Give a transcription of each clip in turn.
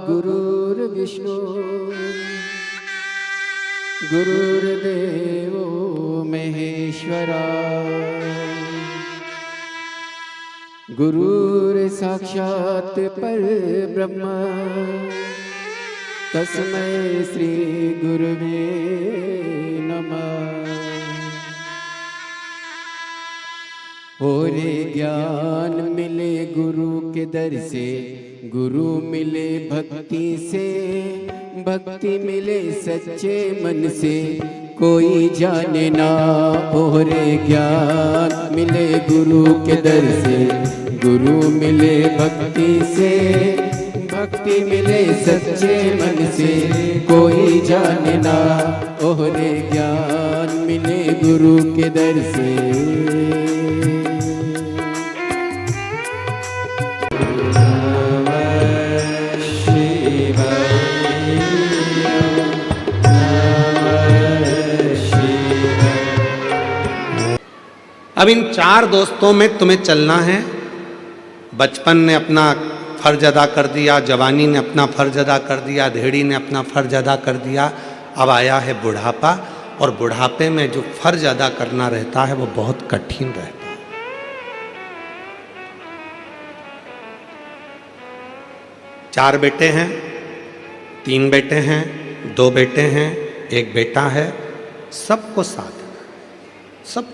गुरुर्विष्णु गुरुर्देवो महेश्वरा गुरुर्साक्षात् परब्रह्म तस्मै श्री गुरुवे नमः। और ज्ञान मिले गुरु के दर से, गुरु मिले भक्ति से, भक्ति मिले सच्चे मन से, कोई जाने ना। और ज्ञान मिले गुरु के दर से, गुरु मिले भक्ति से, भक्ति मिले सच्चे मन से, कोई जाने ना। और ज्ञान मिले गुरु के दर से। अब इन 4 दोस्तों में तुम्हें चलना है। बचपन ने अपना फर्ज अदा कर दिया, जवानी ने अपना फर्ज अदा कर दिया, धेड़ी ने अपना फर्ज अदा कर दिया। अब आया है बुढ़ापा, और बुढ़ापे में जो फर्ज अदा करना रहता है वो बहुत कठिन रहता है। 4 बेटे हैं, 3 बेटे हैं, 2 बेटे हैं, 1 बेटा है। सबको साथ, सब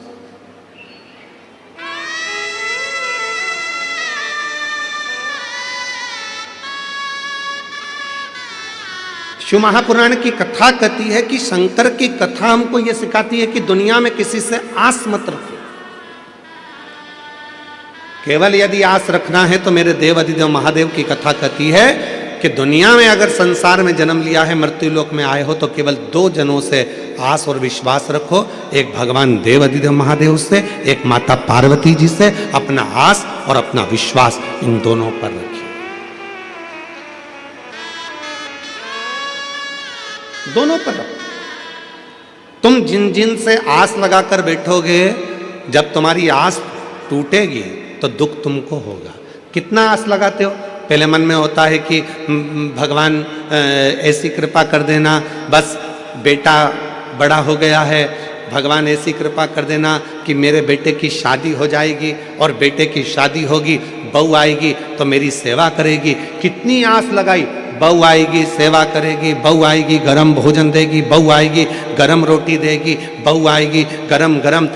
शिव महापुराण की कथा कहती है कि शंकर की कथा हमको यह सिखाती है कि दुनिया में किसी से आस मत रखो। केवल यदि आस रखना है तो मेरे देव अधिदेव महादेव की कथा कहती है कि दुनिया में अगर संसार में जन्म लिया है, मृत्यु लोक में आए हो, तो केवल 2 जनों से आस और विश्वास रखो। एक भगवान देव अधिदेव महादेव से, एक माता पार्वती जी से। अपना आस और अपना विश्वास इन दोनों पर रखिए। दोनों पर रखो। तुम जिन जिन से आस लगाकर बैठोगे, जब तुम्हारी आस टूटेगी तो दुख तुमको होगा। कितना आस लगाते हो? पहले मन में होता है कि भगवान ऐसी कृपा कर देना, बस बेटा बड़ा हो गया है, भगवान ऐसी कृपा कर देना कि मेरे बेटे की शादी हो जाएगी, और बेटे की शादी होगी, बहू आएगी तो मेरी सेवा करेगी। कितनी आस लगाई, बहू आएगी सेवा करेगी, बहू आएगी गरम भोजन देगी, बहू आएगी गरम रोटी देगी, बहू आएगी गरम गरम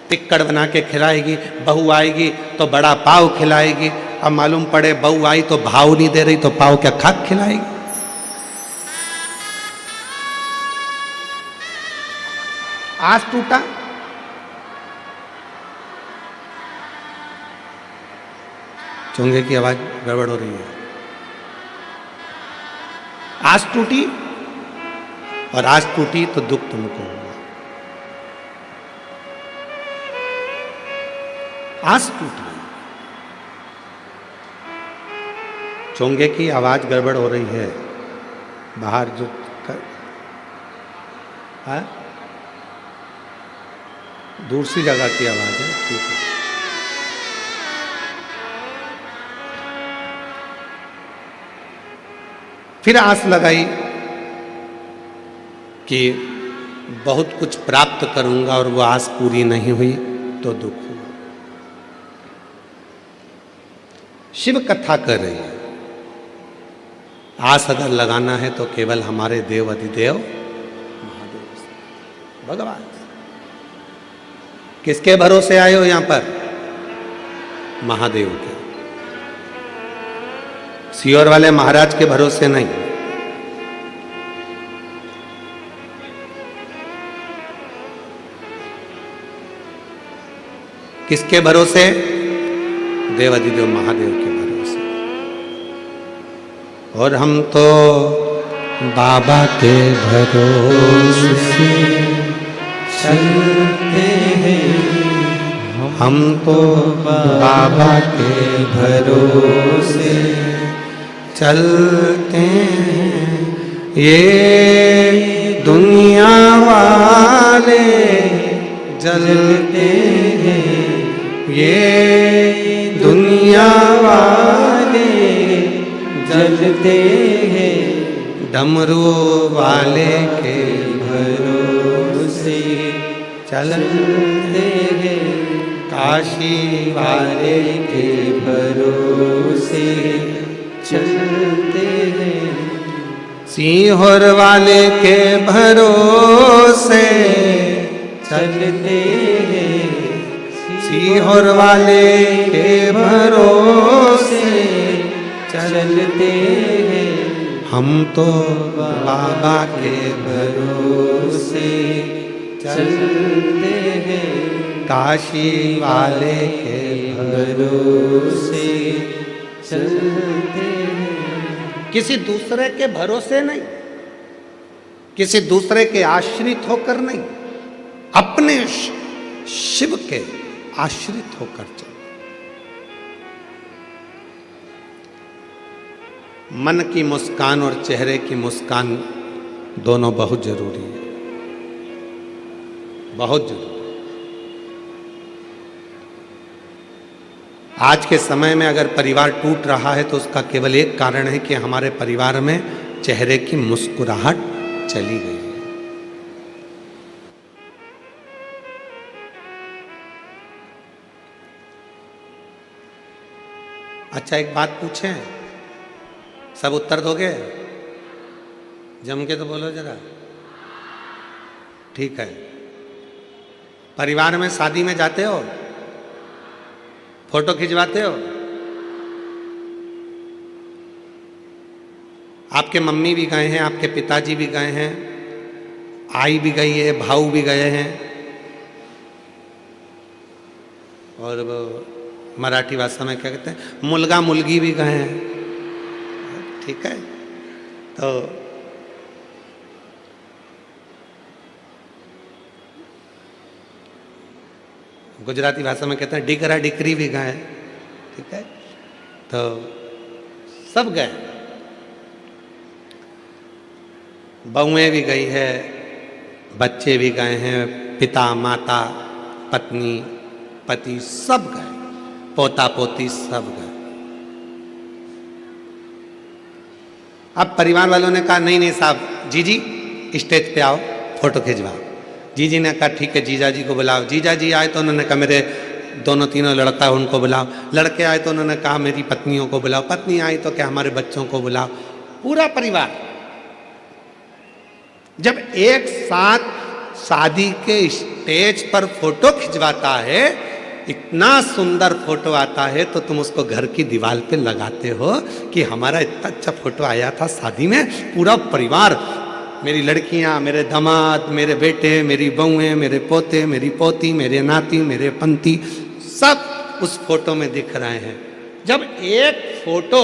टिक्कड़ बना के खिलाएगी, बहू आएगी तो बड़ा पाव खिलाएगी। अब मालूम पड़े बहू आई तो भाव नहीं दे रही, तो पाव क्या खाक खिलाएगी? आस टूटा, चोंगे की आवाज गड़बड़ हो रही है। आस टूटी, और आस टूटी तो दुख तुमको होगा। आस टूटी, चोंगे की आवाज गड़बड़ हो रही है। बाहर जो दूर सी जगह की आवाज है, ठीक है। फिर आस लगाई कि बहुत कुछ प्राप्त करूंगा, और वो आस पूरी नहीं हुई तो दुख हुआ। शिव कथा कर रही है। आस अगर लगाना है तो केवल हमारे देव अधिदेव महादेव से, भगवान। किसके भरोसे आए हो यहां पर? महादेव के। सियोर वाले महाराज के भरोसे नहीं। किसके भरोसे? देव अधिदेव महादेव के भरोसे। और हम तो बाबा के भरोसे चलते हैं, हम तो बाबा के भरोसे चलते हैं। ये दुनिया वाले जलते हैं, ये दुनिया वाले चलते हैं डमरू वाले के भरोसे चलते हैं काशी वाले के भरोसे चलते हैं सीहोर वाले के भरोसे चलते हैं सीहोर वाले के भरोसे चलते हैं हम तो बाबा के भरोसे चलते हैं काशी वाले के भरोसे चलते हैं। किसी दूसरे के भरोसे नहीं, किसी दूसरे के आश्रित होकर नहीं, अपने शिव के आश्रित होकर चल। मन की मुस्कान और चेहरे की मुस्कान दोनों बहुत जरूरी है, बहुत जरूरी। आज के समय में अगर परिवार टूट रहा है तो उसका केवल एक कारण है कि हमारे परिवार में चेहरे की मुस्कुराहट चली गई है। अच्छा, एक बात पूछें, सब उत्तर दोगे? जम के तो बोलो जरा। ठीक है, परिवार में शादी में जाते हो, फोटो खिंचवाते हो? आपके मम्मी भी गए हैं, आपके पिताजी भी गए हैं, आई भी गई है, भाऊ भी गए हैं, और वो मराठी भाषा में क्या कहते हैं, मुलगा मुलगी भी गए हैं। ठीक है, तो गुजराती भाषा में कहते हैं डिकरा डिकरी भी गए। ठीक है, तो सब गए, बहुएं भी गई है, बच्चे भी गए हैं, पिता माता पत्नी पति सब गए, पोता पोती सब गए। अब परिवार वालों ने कहा नहीं नहीं साहब, जीजी स्टेज पे आओ, फोटो खिंचवाओ। जीजी ने कहा ठीक है, जीजा जी को बुलाओ। जीजा जी आए तो उन्होंने कहा मेरे दोनों तीनों लड़का है उनको बुलाओ। लड़के आए तो उन्होंने कहा मेरी पत्नियों को बुलाओ। पत्नी आई तो क्या हमारे बच्चों को बुलाओ। पूरा परिवार जब एक साथ शादी के स्टेज पर फोटो खिंचवाता है, इतना सुंदर फोटो आता है, तो तुम उसको घर की दीवार पे लगाते हो कि हमारा इतना अच्छा फोटो आया था शादी में। पूरा परिवार, मेरी लड़कियां, मेरे दामाद, मेरे बेटे, मेरी बहुएं, मेरे पोते, मेरी पोती, मेरे नाती, मेरे पंती, सब उस फोटो में दिख रहे हैं। जब एक फोटो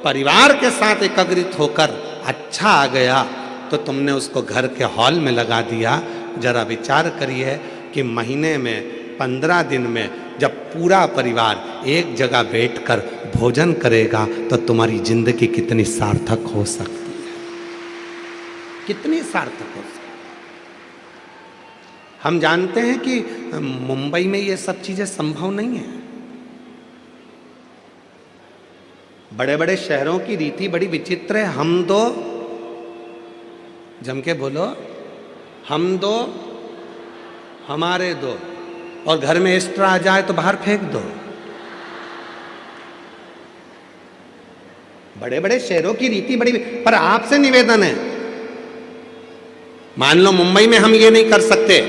परिवार के साथ एकत्रित होकर अच्छा आ गया तो तुमने उसको घर के हॉल में लगा दिया। जरा विचार करिए कि महीने में 15 दिन में जब पूरा परिवार एक जगह बैठकर भोजन करेगा तो तुम्हारी जिंदगी कितनी सार्थक हो सकती है, कितनी सार्थक हो सकती है। हम जानते हैं कि मुंबई में ये सब चीजें संभव नहीं है। बड़े बड़े शहरों की रीति बड़ी विचित्र है। हम दो, जम के बोलो, हम दो हमारे दो, और घर में एक्स्ट्रा आ जाए तो बाहर फेंक दो। बड़े बड़े शहरों की रीति बड़ी, पर आपसे निवेदन है, मान लो मुंबई में हम ये नहीं कर सकते,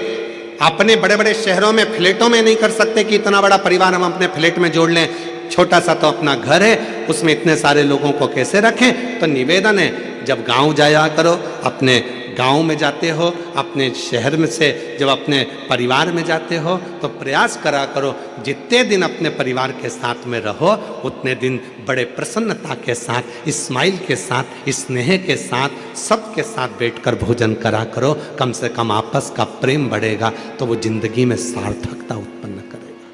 अपने बड़े बड़े शहरों में फ्लैटों में नहीं कर सकते कि इतना बड़ा परिवार हम अपने फ्लैट में जोड़ लें। छोटा सा तो अपना घर है, उसमें इतने सारे लोगों को कैसे रखें। तो निवेदन है, जब गांव जाया करो, अपने गांव में जाते हो, अपने शहर में से जब अपने परिवार में जाते हो तो प्रयास करा करो जितने दिन अपने परिवार के साथ में रहो उतने दिन बड़े प्रसन्नता के साथ, स्माइल के साथ, स्नेह के साथ, सबके साथ बैठकर भोजन करा करो। कम से कम आपस का प्रेम बढ़ेगा तो वो जिंदगी में सार्थकता उत्पन्न करेगा।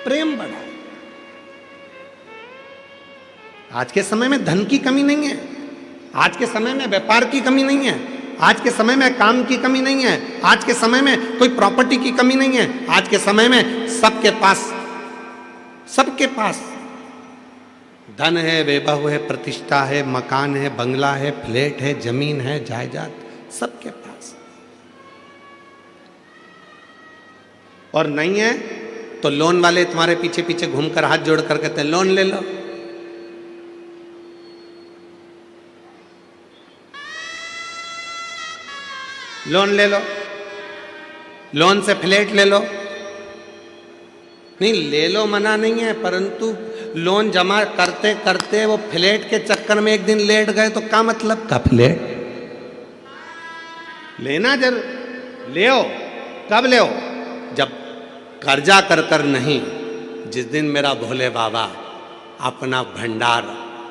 प्रेम बढ़ा। आज के समय में धन की कमी नहीं है, आज के समय में व्यापार की कमी नहीं है, आज के समय में काम की कमी नहीं है, आज के समय में कोई प्रॉपर्टी की कमी नहीं है। आज के समय में सबके पास धन है, वैभव है, प्रतिष्ठा है, मकान है, बंगला है, फ्लैट है, जमीन है, जायदाद सबके पास। और नहीं है तो लोन वाले तुम्हारे पीछे पीछे घूमकर हाथ जोड़कर कहते हैं लोन ले लो। लोन ले लो, लोन से फ्लैट ले लो। नहीं, ले लो मना नहीं है, परंतु लोन जमा करते करते वो फ्लैट के चक्कर में एक दिन लेट गए तो क्या मतलब का फ्लैट लेना। जरूर ले हो, कब ले हो? जब कर्जा कर कर नहीं, जिस दिन मेरा भोले बाबा अपना भंडार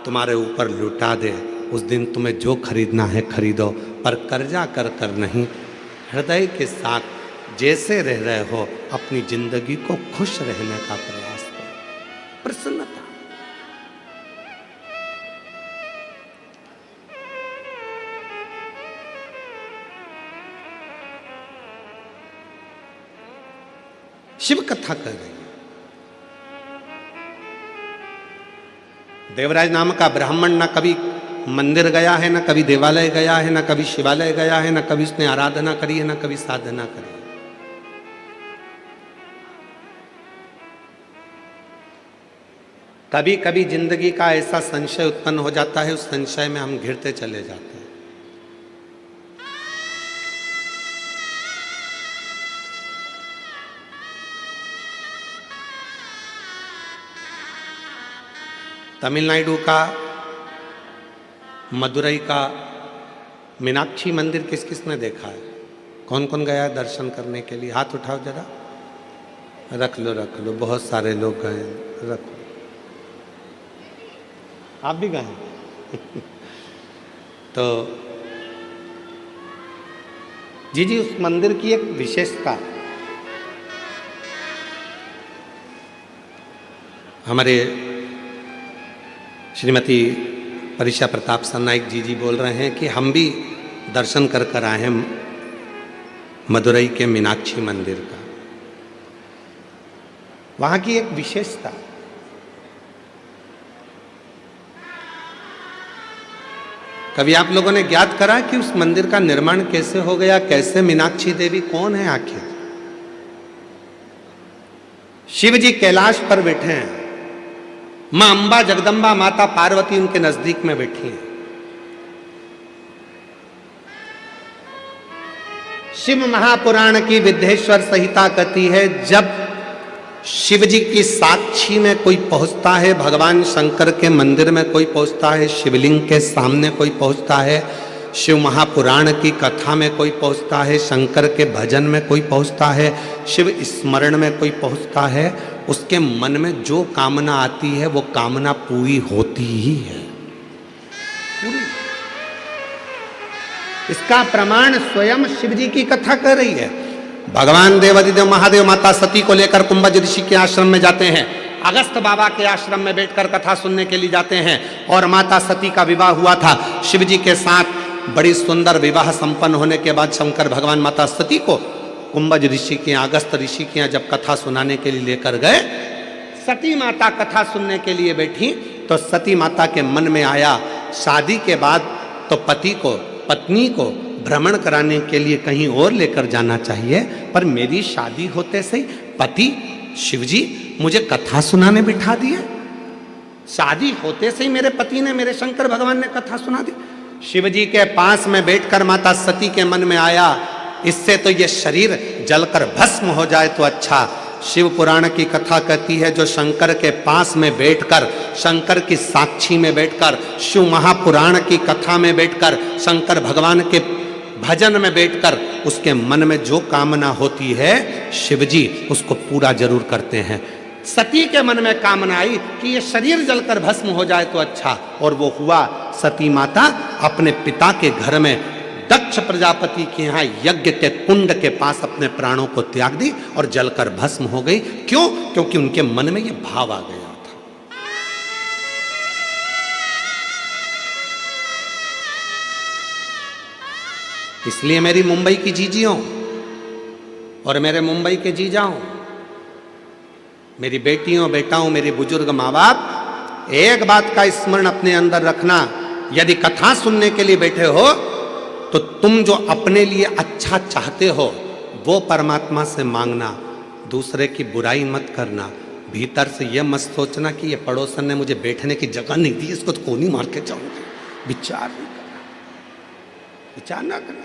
तुम्हारे ऊपर लुटा दे, उस दिन तुम्हें जो खरीदना है खरीदो, पर कर्जा कर कर नहीं। हृदय के साथ जैसे रह रहे हो अपनी जिंदगी को खुश रहने का प्रयास करो, प्रसन्नता। शिव कथा कर रही है। देवराज नाम का ब्राह्मण न कभी मंदिर गया है, न कभी देवालय गया है, न कभी शिवालय गया है, न कभी उसने आराधना करी है, न कभी साधना करी है। कभी कभी जिंदगी का ऐसा संशय उत्पन्न हो जाता है, उस संशय में हम घिरते चले जाते हैं। तमिलनाडु का, मदुरई का मीनाक्षी मंदिर किस किस ने देखा है? कौन कौन गया है दर्शन करने के लिए? हाथ उठाओ जरा। रख लो रख लो, बहुत सारे लोग गए। रखो, आप भी गए? तो जी उस मंदिर की एक विशेषता, हमारे श्रीमती परिषा प्रताप सरनाइक जी बोल रहे हैं कि हम भी दर्शन कर कर आए हैं मदुरई के मीनाक्षी मंदिर का। वहां की एक विशेषता, कभी आप लोगों ने ज्ञात करा कि उस मंदिर का निर्माण कैसे हो गया? कैसे मीनाक्षी देवी कौन है आखिर? शिव जी कैलाश पर बैठे हैं, मां अंबा जगदम्बा माता पार्वती उनके नजदीक में बैठी हैं। शिव महापुराण की विद्येश्वर संहिता कहती है, जब शिव जी की साक्षी में कोई पहुंचता है, भगवान शंकर के मंदिर में कोई पहुंचता है, शिवलिंग के सामने कोई पहुंचता है, शिव महापुराण की कथा में कोई पहुंचता है, शंकर के भजन में कोई पहुंचता है, शिव स्मरण में कोई पहुंचता है, उसके मन में जो कामना आती है वो कामना पूरी होती ही है। पूरी। इसका प्रमाण स्वयं शिव जी की कथा कर रही है। भगवान देवादिदेव महादेव माता सती को लेकर कुंभज ऋषि के आश्रम में जाते हैं, अगस्त बाबा के आश्रम में बैठकर कथा सुनने के लिए जाते हैं। और माता सती का विवाह हुआ था शिव जी के साथ। बड़ी सुंदर विवाह संपन्न होने के बाद शंकर भगवान माता सती को कुंभज ऋषि के यहाँ, अगस्त ऋषि के यहाँ जब कथा सुनाने के लिए लेकर गए, सती माता कथा सुनने के लिए बैठी तो सती माता के मन में आया, शादी के बाद तो पति को, पत्नी को भ्रमण कराने के लिए कहीं और लेकर जाना चाहिए, पर मेरी शादी होते से पति शिवजी मुझे कथा सुनाने बिठा दिए। शादी होते से ही मेरे पति ने, मेरे शंकर भगवान ने कथा सुना दी। शिवजी के पास में बैठकर माता सती के मन में आया, इससे तो ये शरीर जलकर भस्म हो जाए तो अच्छा। शिव पुराण की कथा कहती है, जो शंकर के पास में बैठकर, शंकर की साक्षी में बैठकर, शिव महापुराण की कथा में बैठकर, शंकर भगवान के भजन में बैठकर उसके मन में जो कामना होती है शिवजी उसको पूरा जरूर करते हैं। सती के मन में कामना आई कि ये शरीर जलकर भस्म हो जाए तो अच्छा, और वो हुआ। सती माता अपने पिता के घर में दक्ष प्रजापति के यहाँ यज्ञ के कुंड के पास अपने प्राणों को त्याग दी और जलकर भस्म हो गई। क्यों? क्योंकि उनके मन में ये भाव आ गया था। इसलिए मेरी मुंबई की जीजियों और मेरे मुंबई के जीजाओं, मेरी बेटियों बेटाओं, मेरे बुजुर्ग माँ बाप, एक बात का स्मरण अपने अंदर रखना, यदि कथा सुनने के लिए बैठे हो तो तुम जो अपने लिए अच्छा चाहते हो वो परमात्मा से मांगना, दूसरे की बुराई मत करना। भीतर से यह मत सोचना कि ये पड़ोसन ने मुझे बैठने की जगह नहीं दी, इसको तो कोनी मार के जाऊंगा। विचार नहीं करना, विचार ना करना।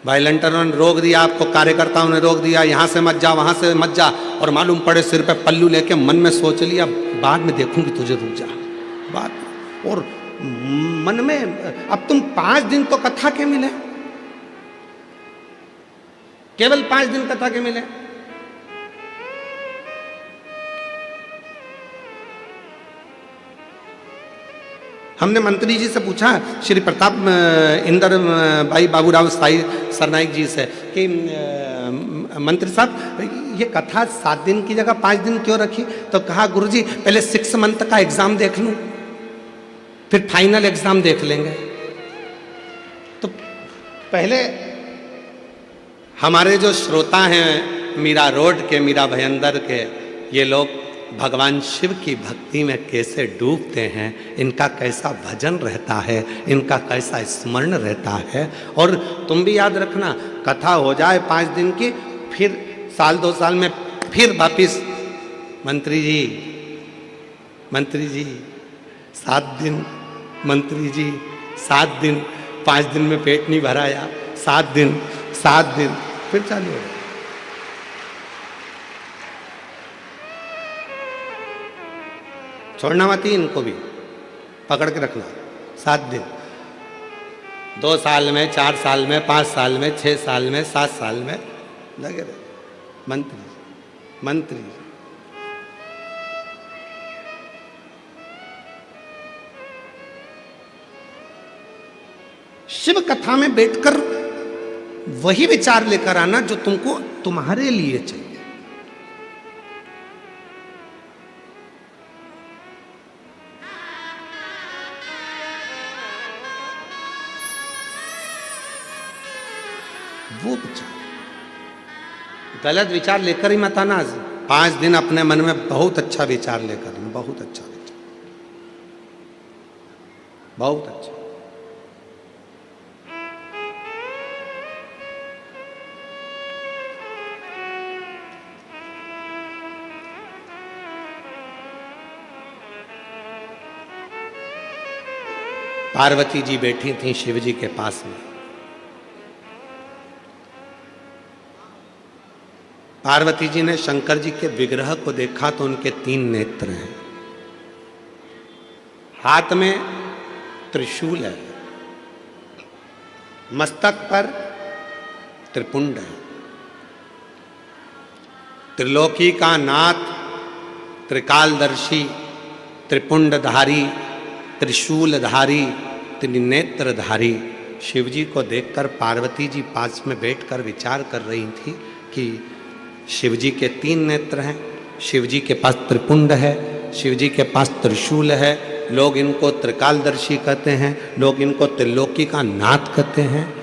वायलेंटरों ने रोक दिया आपको, कार्यकर्ताओं ने रोक दिया, यहां से मत जा वहां से मत जा, और मालूम पड़े सिर पे पल्लू लेके मन में सोच लिया बाद में देखूंगी तुझे, रुक जा बाद में। और मन में अब तुम 5 दिन तो कथा के मिले, केवल 5 दिन कथा के मिले। हमने मंत्री जी से पूछा, श्री प्रताप इंदर भाई बाबूराव साई सरनाइक जी से, कि मंत्री साहब ये कथा 7 दिन की जगह 5 दिन क्यों रखी? तो कहा गुरुजी पहले 6 मंथ का एग्जाम देख लूं, फिर फाइनल एग्जाम देख लेंगे। तो पहले हमारे जो श्रोता हैं मीरा रोड के, मीरा भयंदर के, ये लोग भगवान शिव की भक्ति में कैसे डूबते हैं, इनका कैसा भजन रहता है, इनका कैसा स्मरण रहता है। और तुम भी याद रखना, कथा हो जाए 5 दिन की, फिर साल 2 साल में फिर वापिस मंत्री जी 7 दिन, मंत्री जी 7 दिन, 5 दिन में पेट नहीं भराया, 7 दिन, फिर चालू हो। छोड़ना मत ही इनको भी, पकड़ के रखना। 7 दिन, 2 साल में, 4 साल में, 5 साल में, 6 साल में, 7 साल में लगे रहे। मंत्री शिव कथा में बैठकर वही विचार लेकर आना जो तुमको तुम्हारे लिए चाहिए। वो विचार, गलत विचार लेकर ही मत आना। 5 दिन अपने मन में बहुत अच्छा विचार लेकर, बहुत अच्छा विचार, बहुत अच्छा। पार्वती जी बैठी थी शिव जी के पास में। पार्वती जी ने शंकर जी के विग्रह को देखा तो उनके 3 नेत्र हैं, हाथ में त्रिशूल है, मस्तक पर त्रिपुंड है। त्रिलोकी का नाथ, त्रिकालदर्शी, त्रिपुंडधारी, त्रिशूलधारी, त्रिनेत्रधारी शिवजी को देखकर पार्वती जी पास में बैठकर विचार कर रही थी कि शिवजी के 3 नेत्र हैं, शिवजी के पास त्रिपुंड है, शिवजी के पास त्रिशूल है। लोग इनको त्रिकालदर्शी कहते हैं, लोग इनको त्रिलोकी का नाथ कहते हैं।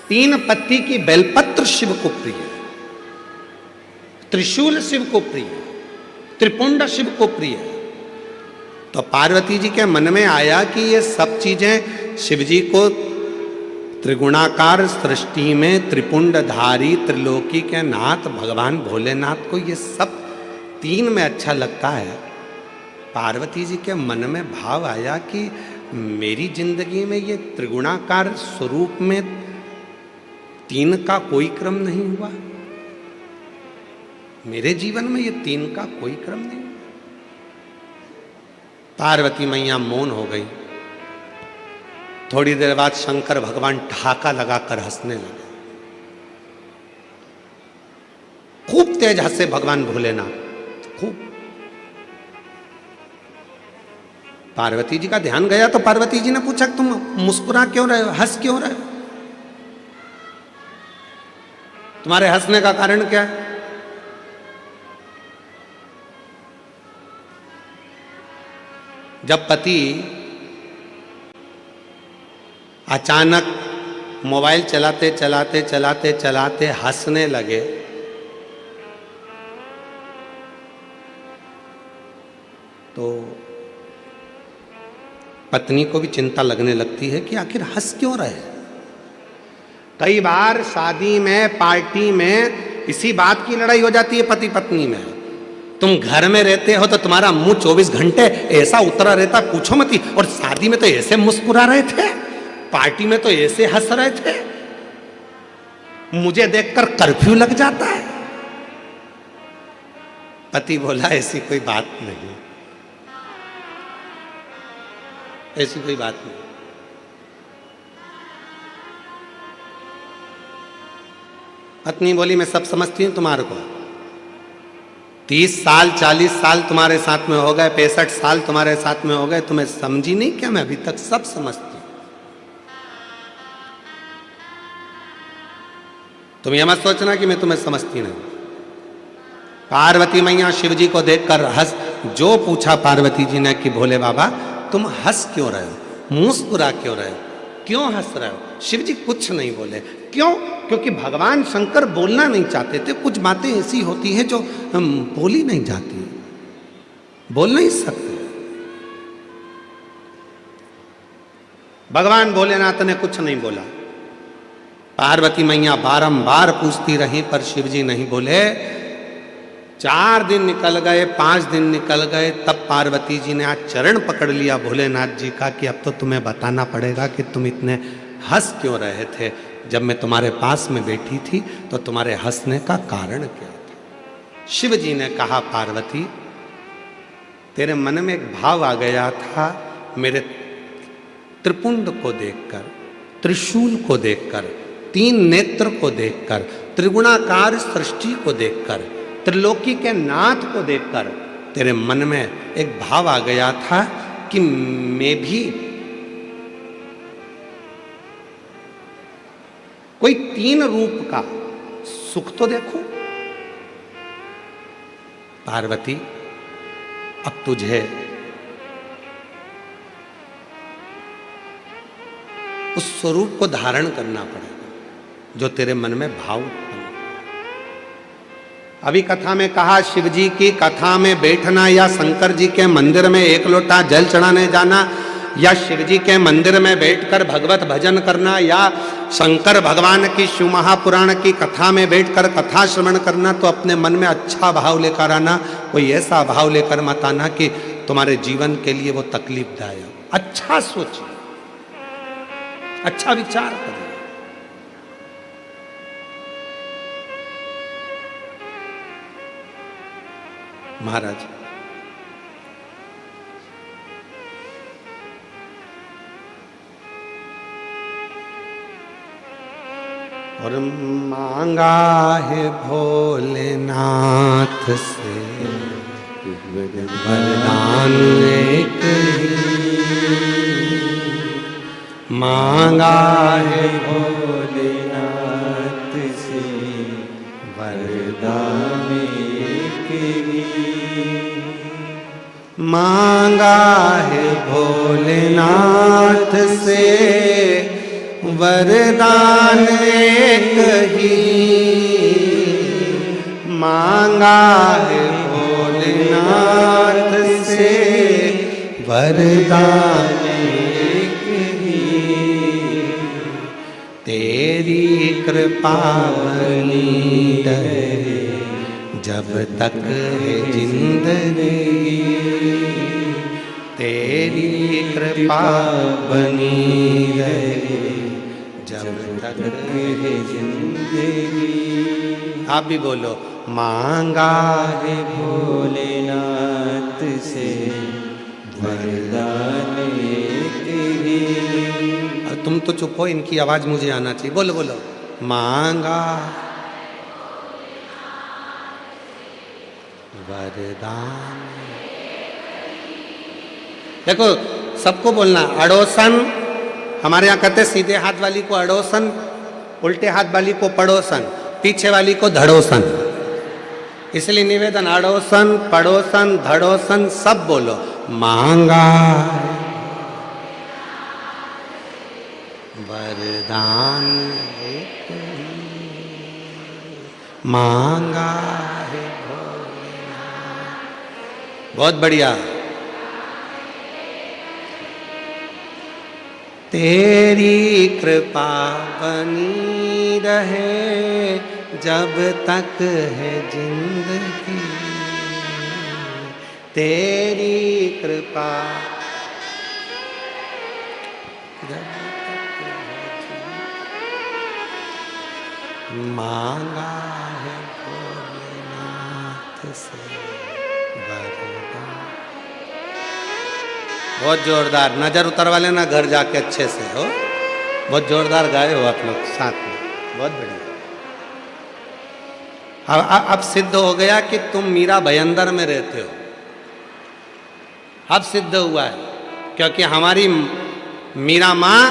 3 पत्ती की बेलपत्र शिव को प्रिय है, त्रिशूल शिव को प्रिय है, त्रिपुंड शिव को प्रिय है। तो पार्वती जी के मन में आया कि ये सब चीजें शिवजी को त्रिगुणाकार सृष्टि में त्रिपुंडधारी त्रिलोकी के नाथ भगवान भोलेनाथ को ये सब 3 में अच्छा लगता है। पार्वती जी के मन में भाव आया कि मेरी जिंदगी में ये त्रिगुणाकार स्वरूप में 3 का कोई क्रम नहीं हुआ, मेरे जीवन में ये 3 का कोई क्रम नहीं। पार्वती मैया मौन हो गई। थोड़ी देर बाद शंकर भगवान ठहाका लगाकर हंसने लगे, खूब तेज हंसे भगवान भोलेनाथ, खूब। पार्वती जी का ध्यान गया तो पार्वती जी ने पूछा तुम मुस्कुरा क्यों रहे हो, हंस क्यों रहे हो, तुम्हारे हंसने का कारण क्या है? जब पति अचानक मोबाइल चलाते चलाते चलाते चलाते हंसने लगे तो पत्नी को भी चिंता लगने लगती है कि आखिर हंस क्यों रहे। कई बार शादी में, पार्टी में इसी बात की लड़ाई हो जाती है पति पत्नी में। तुम घर में रहते हो तो तुम्हारा मुंह 24 घंटे ऐसा उतरा रहता, पूछो मत ही। और शादी में तो ऐसे मुस्कुरा रहे थे, पार्टी में तो ऐसे हंस रहे थे, मुझे देखकर कर्फ्यू लग जाता है। पति बोला ऐसी कोई बात नहीं, ऐसी कोई बात नहीं। पत्नी बोली मैं सब समझती हूं तुम्हारे को, 30 साल 40 साल तुम्हारे साथ में हो गए, 65 साल तुम्हारे साथ में हो गए, तुम्हें समझी नहीं क्या? मैं अभी तक सब समझती हूं। तुम यह मत सोचना कि मैं तुम्हें समझती नहीं। पार्वती मैया शिव जी को देखकर हंस, जो पूछा पार्वती जी ने कि भोले बाबा तुम हंस क्यों रहे हो, मुस्कुरा क्यों रहे हो, क्यों हंस रहे हो? शिव जी कुछ नहीं बोले। क्यों? क्योंकि भगवान शंकर बोलना नहीं चाहते थे। कुछ बातें ऐसी होती हैं जो बोली नहीं जाती, बोल नहीं सकते। भगवान भोलेनाथ ने कुछ नहीं बोला। पार्वती मैया बारंबार पूछती रही पर शिव जी नहीं बोले। 4 दिन निकल गए, 5 दिन निकल गए, तब पार्वती जी ने आज चरण पकड़ लिया भोलेनाथ जी का कि अब तो तुम्हें बताना पड़ेगा कि तुम इतने हंस क्यों रहे थे। जब मैं तुम्हारे पास में बैठी थी तो तुम्हारे हंसने का कारण क्या था? शिव जी ने कहा पार्वती तेरे मन में एक भाव आ गया था मेरे त्रिपुंड को देखकर, त्रिशूल को देखकर, 3 नेत्र को देखकर, त्रिगुणाकार सृष्टि को देखकर, त्रिलोकी के नाथ को देखकर तेरे मन में एक भाव आ गया था कि मैं भी कोई 3 रूप का सुख तो देखूं। पार्वती अब तुझे उस स्वरूप को धारण करना पड़ेगा जो तेरे मन में भाव उत्पन्न। अभी कथा में कहा शिव जी की कथा में बैठना या शंकर जी के मंदिर में 1 लोटा जल चढ़ाने जाना या शिव जी के मंदिर में बैठकर भगवत भजन करना या शंकर भगवान की शिव महापुराण की कथा में बैठकर कथा श्रवण करना, तो अपने मन में अच्छा भाव लेकर आना। कोई ऐसा भाव लेकर मत आना कि तुम्हारे जीवन के लिए वो तकलीफदायक। अच्छा सोचिए, अच्छा विचार करें। महाराज और मांगा है भोलेनाथ से वरदान एक ही, मांगा है भोलेनाथ से वरदान एक ही, मांगा है भोलेनाथ से वरदान एक ही, मांगा है भोलेनाथ से वरदान एक ही, तेरी कृपा बनी रहे जब तक है जिंदगी, तेरी कृपा बनी रहे जब तक है जिंदगी। आप भी बोलो, मांगा है भोलेनाथ से वरदान एक ही। और तुम तो चुप हो, इनकी आवाज मुझे आना चाहिए। बोलो बोलो, मांगा वरदान। देखो सबको बोलना, अड़ोसन। हमारे यहाँ कहते सीधे हाथ वाली को अड़ोसन, उल्टे हाथ वाली को पड़ोसन, पीछे वाली को धड़ोसन। इसलिए निवेदन, अड़ोसन, पड़ोसन, धड़ोसन सब बोलो। मांगा वरदान एक ही, मांगा है भोलेनाथ। बहुत बढ़िया। तेरी कृपा बनी रहे जब तक है जिंदगी, तेरी कृपा जब तक है जिंदगी, मांगा है भोलेनाथ से वरदान। बहुत जोरदार, नजर उतरवा लेना घर जाके अच्छे से हो। बहुत जोरदार गाए हो आप लोग साथ में, बहुत बढ़िया। अब सिद्ध हो गया कि तुम मीरा भयंदर में रहते हो, अब सिद्ध हुआ है। क्योंकि हमारी मीरा माँ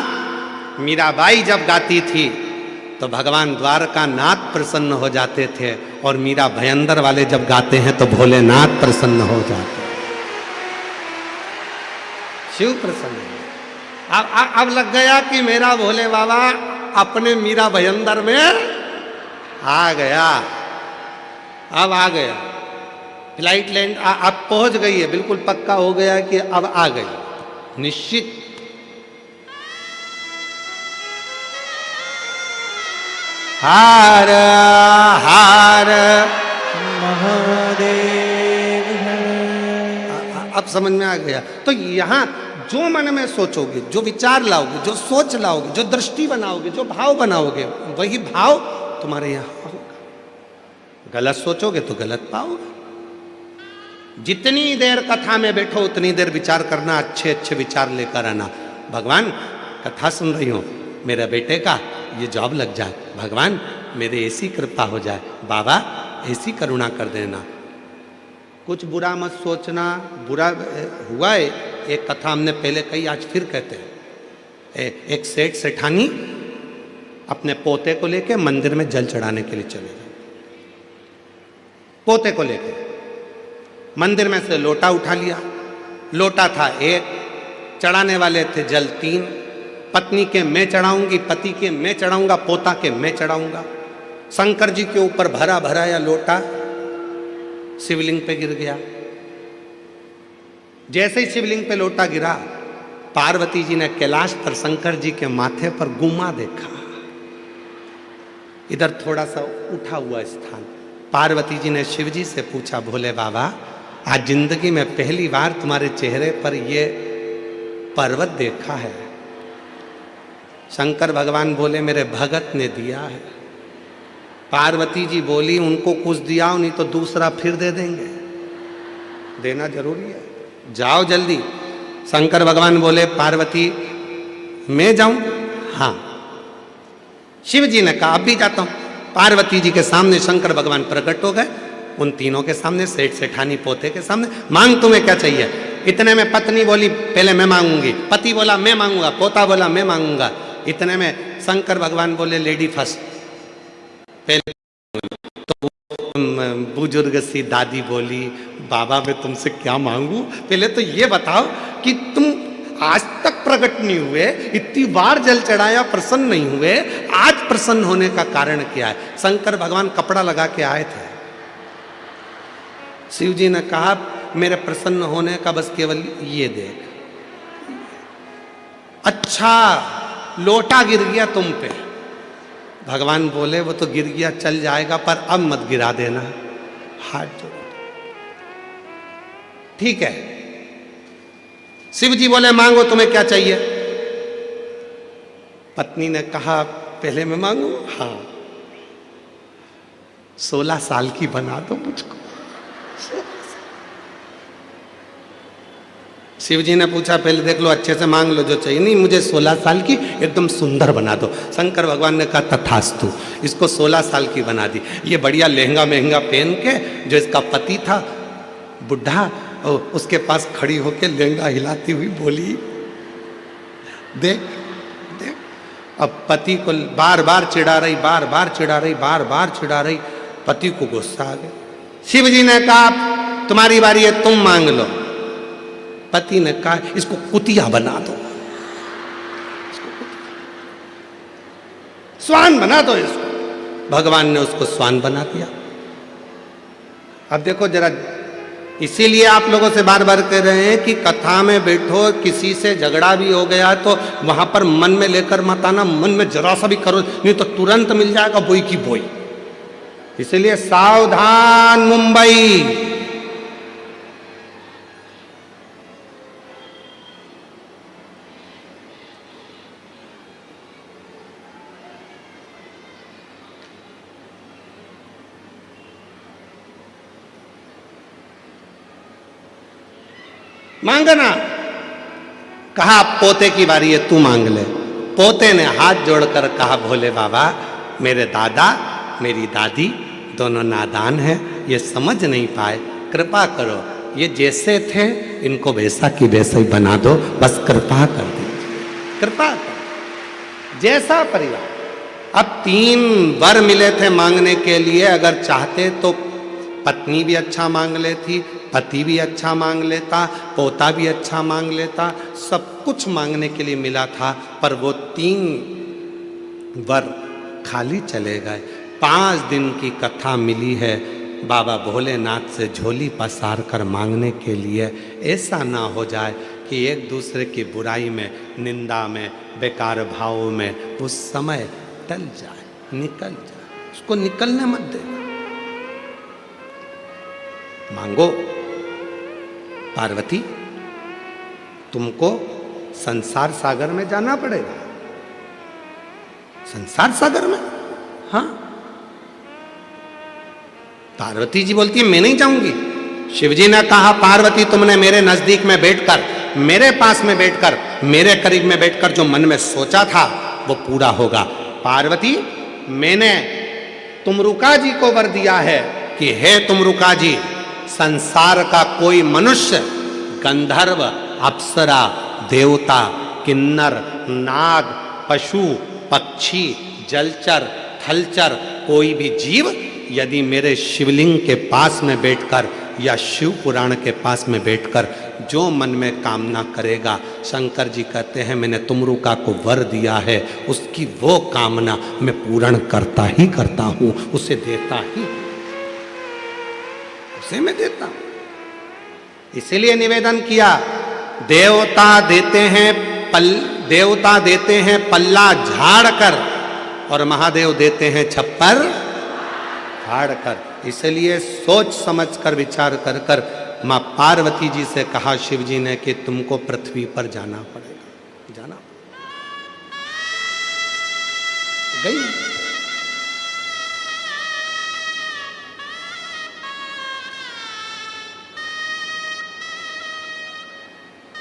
मीराबाई जब गाती थी तो भगवान द्वारका नाथ प्रसन्न हो जाते थे, और मीरा भयंदर वाले जब गाते हैं तो भोलेनाथ प्रसन्न हो जाते हैं, शिव प्रसन्न। अब लग गया कि मेरा भोले बाबा अपने मीरा भयंदर में आ गया, अब आ गया। फ्लाइट लैंड अब पहुंच गई है, बिल्कुल पक्का हो गया कि अब आ गई, निश्चित। हार हार महादेव है। अब समझ में आ गया। तो यहां जो मन में सोचोगे, जो विचार लाओगे, जो सोच लाओगे, जो दृष्टि बनाओगे, जो भाव बनाओगे, वही भाव तुम्हारे यहां होगा। गलत सोचोगे तो गलत पाओगे। जितनी देर कथा में बैठो उतनी देर विचार करना, अच्छे अच्छे विचार लेकर आना। भगवान कथा सुन रही हूं, मेरे बेटे का ये जॉब लग जाए, भगवान मेरे ऐसी कृपा हो जाए, बाबा ऐसी करुणा कर देना। कुछ बुरा मत सोचना। बुरा हुआ है, एक कथा हमने पहले कही, आज फिर कहते हैं। एक सेठ सेठानी अपने पोते को लेके मंदिर में जल चढ़ाने के लिए चले गए। पोते को लेके मंदिर में से लोटा उठा लिया। लोटा था एक, चढ़ाने वाले थे जल 3। पत्नी के मैं चढ़ाऊंगी, पति के मैं चढ़ाऊंगा, पोता के मैं चढ़ाऊंगा। शंकर जी के ऊपर भरा भरा या लोटा शिवलिंग पे गिर गया। जैसे ही शिवलिंग पे लोटा गिरा, पार्वती जी ने कैलाश पर शंकर जी के माथे पर गुम्मा देखा, इधर थोड़ा सा उठा हुआ स्थान। पार्वती जी ने शिव जी से पूछा, भोले बाबा आज जिंदगी में पहली बार तुम्हारे चेहरे पर ये पर्वत देखा है। शंकर भगवान बोले, मेरे भगत ने दिया है। पार्वती जी बोली, उनको कुछ दिया नहीं तो दूसरा फिर दे देंगे, देना जरूरी है, जाओ जल्दी। शंकर भगवान बोले, पार्वती मैं जाऊं? हाँ। शिव जी ने कहा, अब भी जाता हूं। पार्वती जी के सामने शंकर भगवान प्रकट हो गए, उन तीनों के सामने, सेठ सेठानी पोते के सामने। मांग तुम्हें क्या चाहिए? इतने में पत्नी बोली, पहले मैं मांगूंगी। पति बोला मैं मांगूंगा। पोता बोला मैं मांगूंगा। इतने में शंकर भगवान बोले, लेडी फर्स्ट। पहले तो बुजुर्ग सी दादी बोली, बाबा मैं तुमसे क्या मांगू? पहले तो ये बताओ कि तुम आज तक प्रकट नहीं हुए, इतनी बार जल चढ़ाया, प्रसन्न नहीं हुए, आज प्रसन्न होने का कारण क्या है? शंकर भगवान कपड़ा लगा के आए थे। शिव जी ने कहा, मेरे प्रसन्न होने का बस केवल ये देख। अच्छा लोटा गिर गया तुम पे। भगवान बोले, वो तो गिर गया, चल जाएगा, पर अब मत गिरा देना, हाथ जोड़। ठीक है। शिव जी बोले, मांगो तुम्हें क्या चाहिए? पत्नी ने कहा, पहले मैं मांगू? हाँ। 16 साल की बना दो मुझको। शिव जी ने पूछा, पहले देख लो, अच्छे से मांग लो जो चाहिए। नहीं, मुझे 16 साल की एकदम सुंदर बना दो। शंकर भगवान ने कहा, तथास्तु। इसको 16 साल की बना दी। ये बढ़िया लहंगा महंगा पहन के, जो इसका पति था बुढ़ा, उसके पास खड़ी होके लहंगा हिलाती हुई बोली, देख देख। अब पति को बार बार चिढ़ा रही, बार बार चिढ़ा रही, बार बार चिढ़ा रही। पति को गुस्सा आ गया। शिव जी ने कहा, तुम्हारी बारी है, तुम मांग लो। पति ने कहा, इसको कुतिया बना दो, स्वान बना दो इसको। भगवान ने उसको स्वान बना दिया। अब देखो जरा, इसीलिए आप लोगों से बार बार कह रहे हैं कि कथा में बैठो, किसी से झगड़ा भी हो गया तो वहां पर मन में लेकर मत आना, मन में जरा सा भी करो, नहीं तो तुरंत मिल जाएगा बोई की बोई। इसलिए सावधान मुंबई। मांगना, कहा पोते की बारी है, तू मांग ले। पोते ने हाथ जोड़कर कहा, भोले बाबा मेरे दादा मेरी दादी दोनों नादान हैं, ये समझ नहीं पाए, कृपा करो, ये जैसे थे इनको वैसा की वैसा ही बना दो, बस कृपा कर दीजिए, कृपा कर। जैसा परिवार, अब 3 वर मिले थे मांगने के लिए, अगर चाहते तो पत्नी भी अच्छा मांग लेती, पति भी अच्छा मांग लेता, पोता भी अच्छा मांग लेता, सब कुछ मांगने के लिए मिला था, पर वो 3 वर खाली चले गए। 5 दिन की कथा मिली है बाबा भोलेनाथ से झोली पसार कर मांगने के लिए। ऐसा ना हो जाए कि एक दूसरे की बुराई में, निंदा में, बेकार भावों में उस समय टल जाए, निकल जाए, उसको निकलने मत देना। मांगो, पार्वती तुमको संसार सागर में जाना पड़ेगा। संसार सागर में? हाँ। पार्वती जी बोलती है मैं नहीं जाऊंगी। शिवजी ने कहा, पार्वती तुमने मेरे नजदीक में बैठकर, मेरे पास में बैठकर, मेरे करीब में बैठकर जो मन में सोचा था वो पूरा होगा। पार्वती मैंने तुमरुका जी को वर दिया है कि हे तुमरुका जी, संसार का कोई मनुष्य, गंधर्व, अप्सरा, देवता, किन्नर, नाग, पशु, पक्षी, जलचर, थलचर, कोई भी जीव यदि मेरे शिवलिंग के पास में बैठकर या शिव पुराण के पास में बैठकर जो मन में कामना करेगा, शंकर जी कहते हैं मैंने तुमरुका को वर दिया है, उसकी वो कामना मैं पूर्ण करता ही करता हूं, उसे देता ही, उसे मैं देता हूं। इसीलिए निवेदन किया, देवता देते हैं पल्ला झाड़ कर और महादेव देते हैं छप्पर फाड़ कर। इसलिए सोच समझ कर विचार कर कर मां पार्वती जी से कहा शिव जी ने कि तुमको पृथ्वी पर जाना पड़ेगा, जाना गई।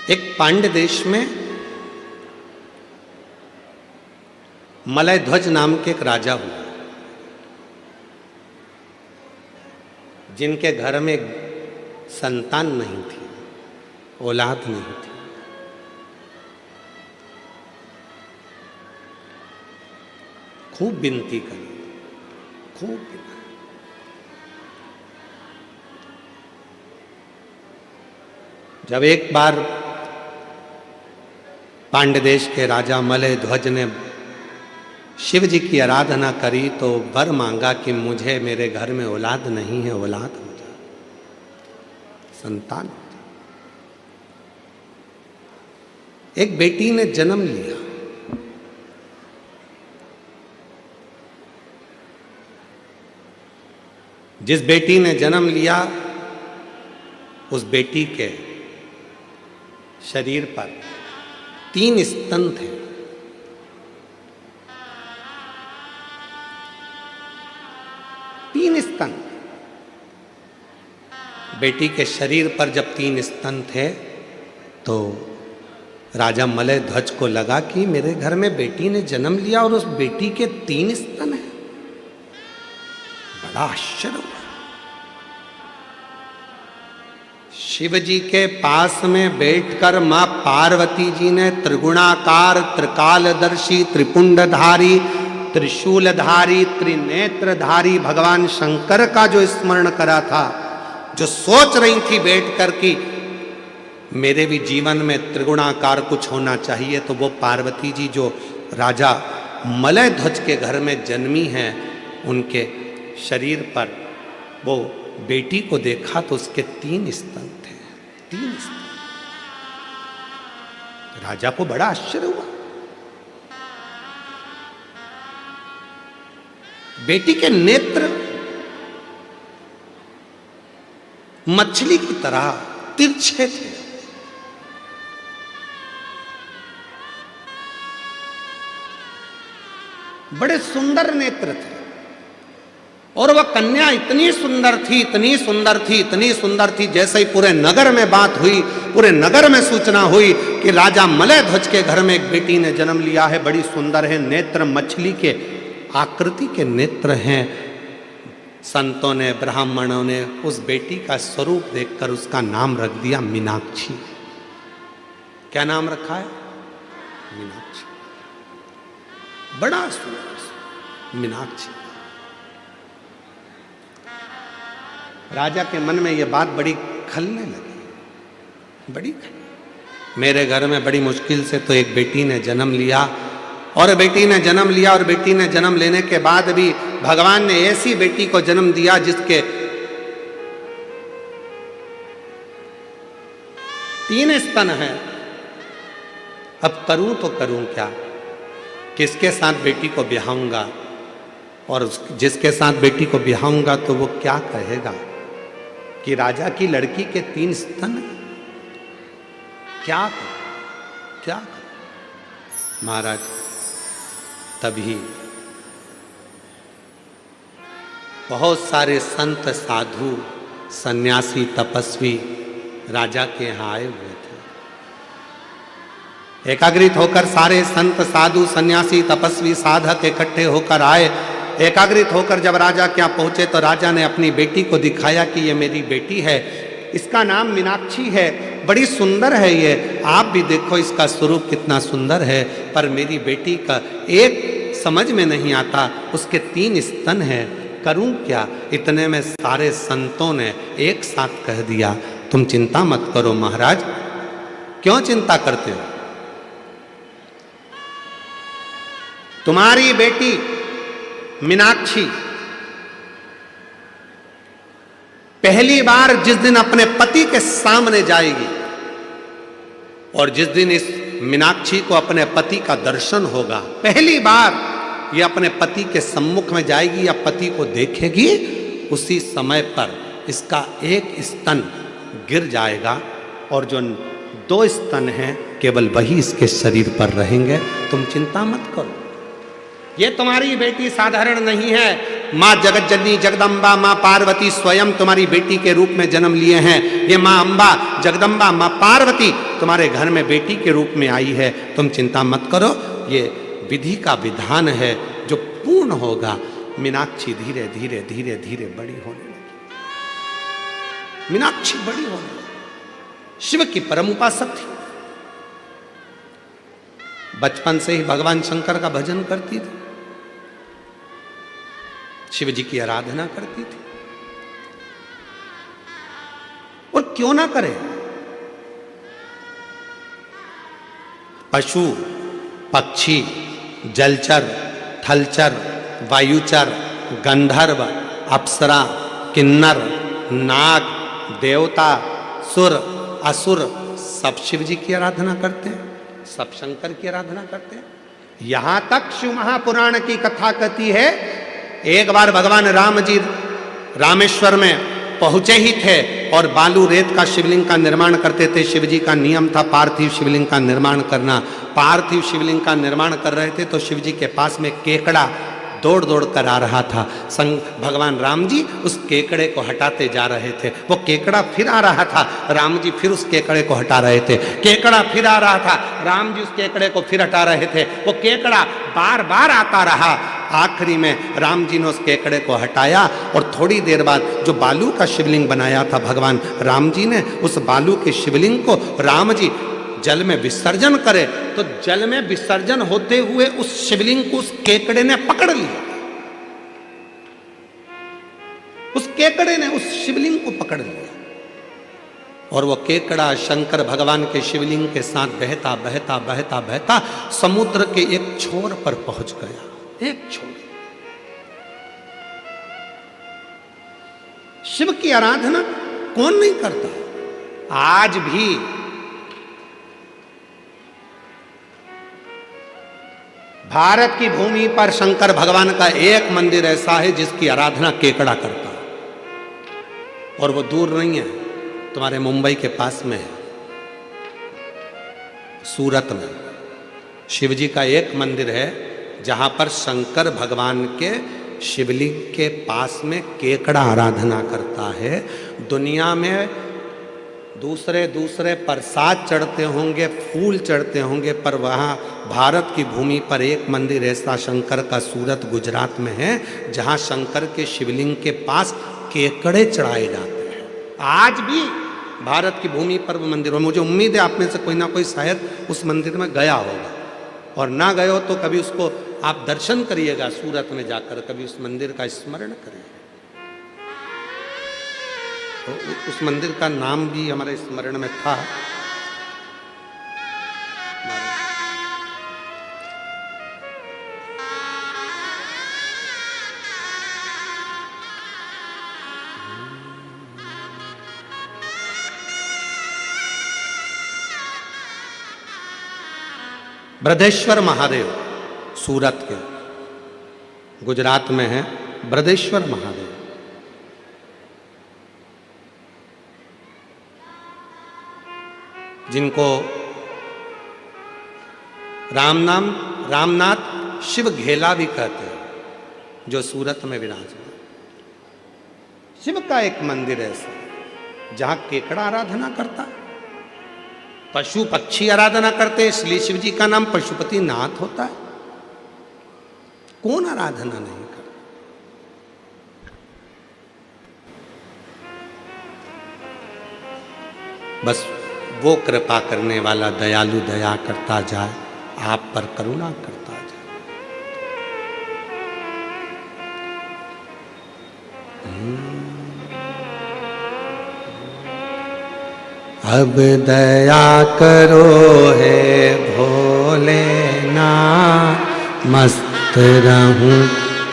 एक पांड्य देश में मलय ध्वज नाम के एक राजा हुआ, जिनके घर में संतान नहीं थी, औलाद नहीं थी। खूब विनती करी, खूब विनती। जब एक बार पांड्य देश के राजा मलय ध्वज ने शिव जी की आराधना करी तो वर मांगा कि मुझे मेरे घर में औलाद नहीं है, औलाद हो जाए, संतान हो जाए। एक बेटी ने जन्म लिया। जिस बेटी ने जन्म लिया उस बेटी के शरीर पर 3 स्तन थे। स्तन, बेटी के शरीर पर जब 3 स्तन थे तो राजा मलय ध्वज को लगा कि मेरे घर में बेटी ने जन्म लिया और उस बेटी के 3 स्तन हैं। बड़ा आश्चर्य हुआ। शिव जी के पास में बैठकर मां पार्वती जी ने त्रिगुणाकार, त्रिकालदर्शी, त्रिपुंडधारी, त्रिशूलधारी, त्रिनेत्रधारी भगवान शंकर का जो स्मरण करा था, जो सोच रही थी बैठकर कि मेरे भी जीवन में त्रिगुणाकार कुछ होना चाहिए, तो वो पार्वती जी जो राजा मलय ध्वज के घर में जन्मी हैं, उनके शरीर पर वो बेटी को देखा तो उसके 3 स्तन थे, 3 स्तन। राजा को बड़ा आश्चर्य हुआ। बेटी के नेत्र मछली की तरह तिरछे थे। बड़े सुंदर नेत्र थे। और वह कन्या इतनी सुंदर थी, इतनी सुंदर थी, इतनी सुंदर थी, जैसे ही पूरे नगर में बात हुई, पूरे नगर में सूचना हुई कि राजा मलय ध्वज के घर में एक बेटी ने जन्म लिया है, बड़ी सुंदर है, नेत्र मछली के आकृति के नेत्र हैं। संतों ने, ब्राह्मणों ने उस बेटी का स्वरूप देखकर उसका नाम रख दिया मीनाक्षी। क्या नाम रखा है? मीनाक्षी। बड़ा सुंदर मीनाक्षी। राजा के मन में यह बात बड़ी खलने लगी, बड़ी खलने। मेरे घर में बड़ी मुश्किल से तो एक बेटी ने जन्म लिया, और बेटी ने जन्म लिया, और बेटी ने जन्म लेने के बाद भी भगवान ने ऐसी बेटी को जन्म दिया जिसके 3 स्तन हैं। अब करूं तो करूं क्या? किसके साथ बेटी को ब्याहूंगा? और जिसके साथ बेटी को ब्याहूंगा तो वो क्या कहेगा कि राजा की लड़की के 3 स्तन? क्या क्या? महाराज, तभी बहुत सारे संत, साधु, सन्यासी, तपस्वी राजा के यहाँ आए हुए थे। एकाग्रित होकर सारे संत, साधु, सन्यासी, तपस्वी, साधक इकट्ठे होकर आए। एकाग्रित होकर जब राजा के यहाँ पहुंचे तो राजा ने अपनी बेटी को दिखाया कि ये मेरी बेटी है, इसका नाम मीनाक्षी है, बड़ी सुंदर है ये, आप भी देखो इसका स्वरूप कितना सुंदर है, पर मेरी बेटी का एक समझ में नहीं आता, उसके 3 स्तन हैं, करूं क्या? इतने में सारे संतों ने एक साथ कह दिया, तुम चिंता मत करो महाराज। क्यों चिंता करते हो? तुम्हारी बेटी मीनाक्षी पहली बार जिस दिन अपने पति के सामने जाएगी, और जिस दिन इस मीनाक्षी को अपने पति का दर्शन होगा, पहली बार ये अपने पति के सम्मुख में जाएगी या पति को देखेगी, उसी समय पर इसका एक स्तन गिर जाएगा, और जो 2 स्तन हैं केवल वही इसके शरीर पर रहेंगे। तुम चिंता मत करो, ये तुम्हारी बेटी साधारण नहीं है। माँ जगत जननी जगदम्बा, माँ पार्वती स्वयं तुम्हारी बेटी के रूप में जन्म लिए हैं। ये माँ अम्बा, जगदम्बा, माँ पार्वती तुम्हारे घर में बेटी के रूप में आई है। तुम चिंता मत करो, ये विधि का विधान है जो पूर्ण होगा। मीनाक्षी धीरे धीरे धीरे धीरे बड़ी होने लगी। मीनाक्षी बड़ी होने लगी। शिव की परम उपासक थी। बचपन से ही भगवान शंकर का भजन करती थी, शिव जी की आराधना करती थी। और क्यों ना करे? पशु, पक्षी, जलचर, थलचर, वायुचर, गंधर्व, अप्सरा, किन्नर, नाग, देवता, सुर, असुर सब शिव जी की आराधना करते हैं, सब शंकर की आराधना करते हैं। यहां तक शिव महापुराण की कथा कहती है, एक बार भगवान राम जी रामेश्वर में पहुंचे ही थे और बालू रेत का शिवलिंग का निर्माण करते थे। शिव जी का नियम था पार्थिव शिवलिंग का निर्माण करना। पार्थिव शिवलिंग का निर्माण कर रहे थे तो शिव जी के पास में केकड़ा दौड़ दौड़ कर आ रहा था। भगवान राम जी उस केकड़े को हटाते जा रहे थे। वो केकड़ा फिर आ रहा था, राम जी फिर उस केकड़े को हटा रहे थे। केकड़ा फिर आ रहा था, राम जी उस केकड़े को फिर हटा रहे थे। वो केकड़ा बार बार आता रहा। आखिरी में राम जी ने उस केकड़े को हटाया और थोड़ी देर बाद जो बालू का शिवलिंग बनाया था भगवान राम जी ने, उस बालू के शिवलिंग को राम जी जल में विसर्जन करे तो जल में विसर्जन होते हुए उस शिवलिंग को उस केकड़े ने पकड़ लिया। उस केकड़े ने उस शिवलिंग को पकड़ लिया और वो केकड़ा शंकर भगवान के शिवलिंग के साथ बहता बहता बहता बहता समुद्र के एक छोर पर पहुंच गया। एक छोर। शिव की आराधना कौन नहीं करता। आज भी भारत की भूमि पर शंकर भगवान का एक मंदिर ऐसा है जिसकी आराधना केकड़ा करता है, और वो दूर नहीं है, तुम्हारे मुंबई के पास में है, सूरत में शिवजी का एक मंदिर है जहां पर शंकर भगवान के शिवलिंग के पास में केकड़ा आराधना करता है। दुनिया में दूसरे दूसरे प्रसाद चढ़ते होंगे, फूल चढ़ते होंगे, पर वहाँ भारत की भूमि पर एक मंदिर ऐसा शंकर का सूरत गुजरात में है जहाँ शंकर के शिवलिंग के पास केकड़े चढ़ाए जाते हैं। आज भी भारत की भूमि पर वो मंदिर, और मुझे उम्मीद है आप में से कोई ना कोई शायद उस मंदिर में गया होगा, और ना गए हो तो कभी उसको आप दर्शन करिएगा, सूरत में जाकर कभी उस मंदिर का स्मरण करिएगा। तो उस मंदिर का नाम भी हमारे स्मरण में था, ब्रजेश्वर महादेव, सूरत के, गुजरात में है ब्रजेश्वर महादेव। जिनको रामनाथ शिव घेला भी कहते हैं, जो सूरत में विराजमान। शिव का एक मंदिर है ऐसा जहां केकड़ा आराधना करता है, पशु पक्षी आराधना करते हैं, इसलिए शिव जी का नाम पशुपति नाथ होता है। कौन आराधना नहीं करता। बस वो कृपा करने वाला दयालु दया करता जाए, आप पर करुणा करता जाए। अब दया करो हे भोलेनाथ, मस्त रहूं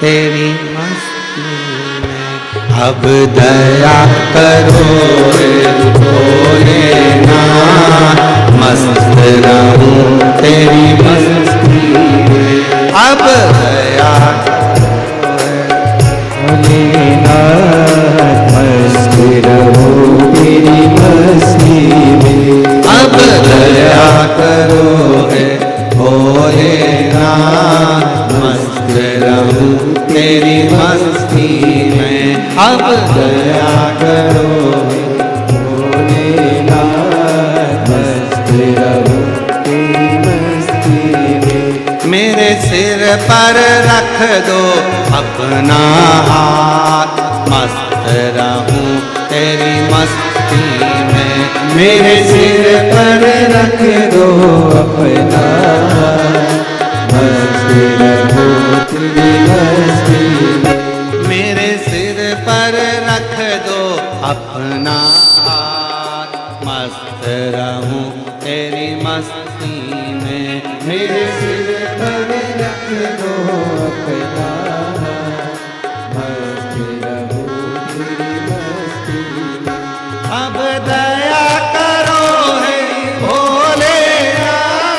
तेरी मस्ती में। अब दया करो हे भोलेनाथ, मस्त रहूं तेरी मस्ती में। अब दया भोलेनाथ, मस्त रहूं तेरी मस्ती में। अब दया करो हे भोलेनाथ, मस्त रहूं तेरी मस्ती में। अब दया करो हे भोलेनाथ, मस्त रहूं तेरी मस्ती में। मेरे सिर पर रख दो अपना हाथ, मस्त रहूं तेरी मस्ती में। मेरे सिर पर रख दो अपना हाथ, मस्त रहूं तेरी मस्ती में। मेरे सिर पर रख दो अपना हाथ, मस्त रहूं तेरी मस्ती में। मेरे सिर पर रख दो अपना हाथ, मस्त रहूं तेरी मस्ती में। अब दया करो हे भोलेनाथ,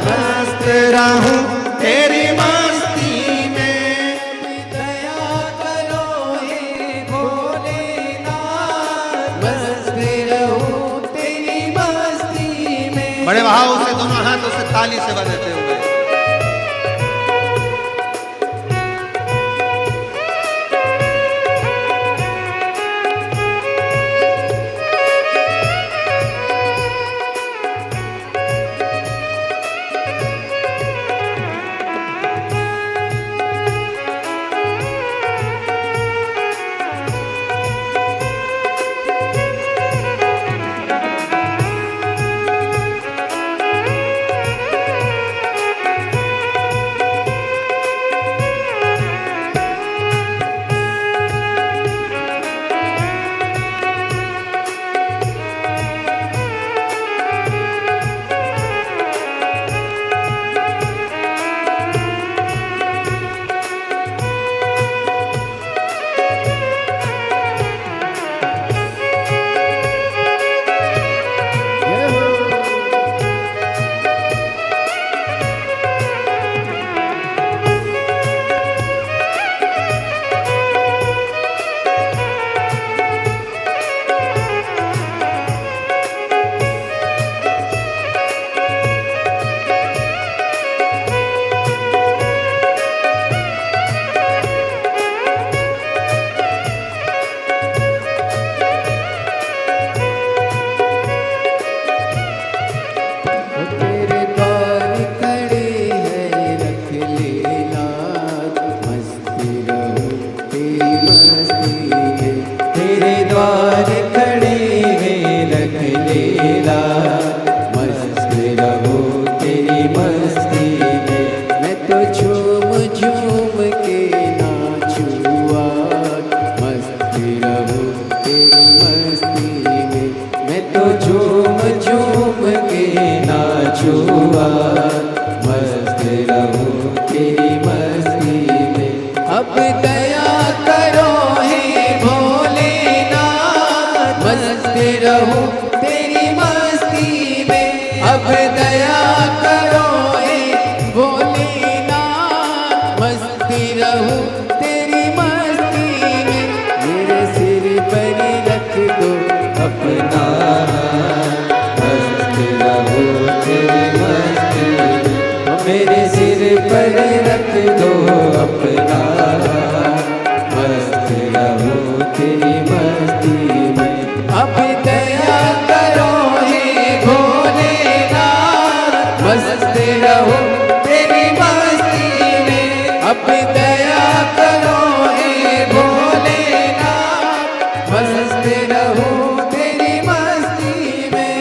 मस्त रहूं तेरी मस्ती में। दया करो हे भोलेनाथ, मस्त रहूं तेरी मस्ती में। बड़े भाव से दोनों हाथों से ताली से बजाते हुए लीला, मस्त रहूं तेरी मस्ती में। मैं तो झूम झूम के नाचूंगा, मस्त रहूं तेरी मस्ती में। मैं तो झूम झूम के नाचूंगा, मस्त रहूं तेरी मस्ती में। अब दया करो हे भोलेनाथ, मस्त रहूं तेरी मस्ती में। अब दया करो हे भोलेनाथ, मस्त रहूं तेरी मस्ती में। मेरे सिर पर रख दो अपना हाथ, मस्त रहूं तेरी मस्ती में। मेरे सिर पर रख दो अपना हाथ, मस्त रहूं तेरी मस्ती में। अब दया करो हे भोलेनाथ, मस्त रहूं तेरी मस्ती में। अब दया करो हे भोलेनाथ, मस्त रहूं तेरी मस्ती में।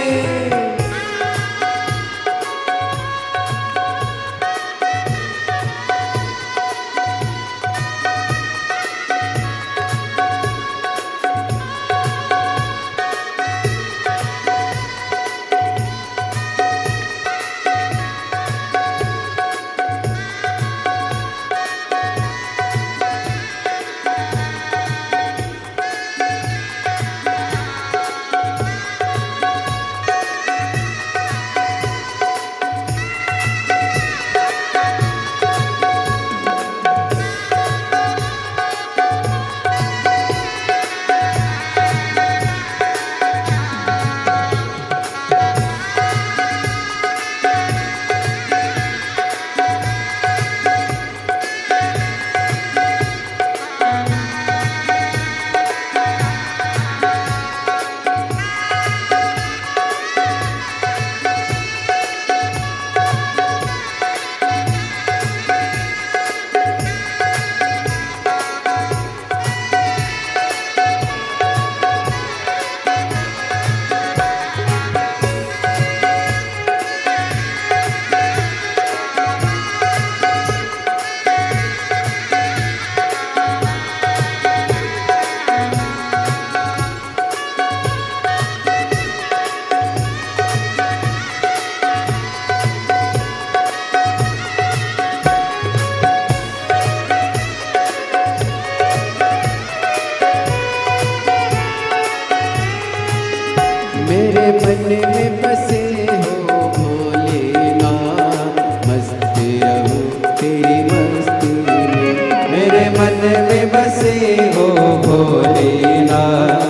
मेरे मन में बसे हो भोलेनाथ, मस्त रहूं तेरी मस्ती में। मेरे मन में बसे हो भोलेनाथ,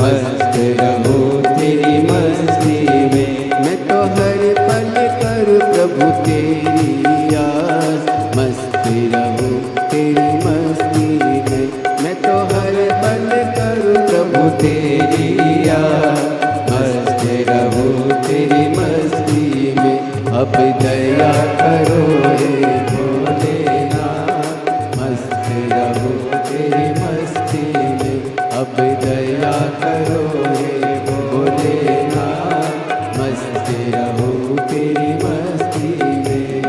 मस्त रहूं तेरी मस्ती में। मैं तो हर पल करूं प्रभु तेरी आस, मस्त रहूं तेरी मस्ती में। मैं तो हर पल करूं प्रभु तेरी आस, मस्त रहूं तेरी मस्ती में। अब दया करो हे भोलेनाथ, मस्त रहूं तेरी मस्ती में। अब दया करो हे भोलेनाथ, मस्त रहूं तेरी मस्ती में।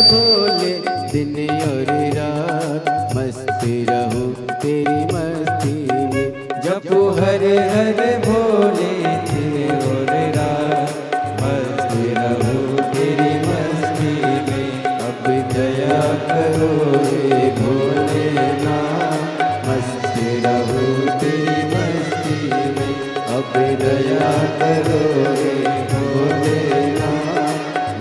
भोले दिन और रात मस्त रहूं तेरी मस्ती में। जपो हर हर भोले दिन और रात मस्त रहूं तेरी मस्ती में। अब दया करो रे भोलेनाथ मस्त रहूं तेरी मस्ती में। अब दया करो रे भोलेनाथ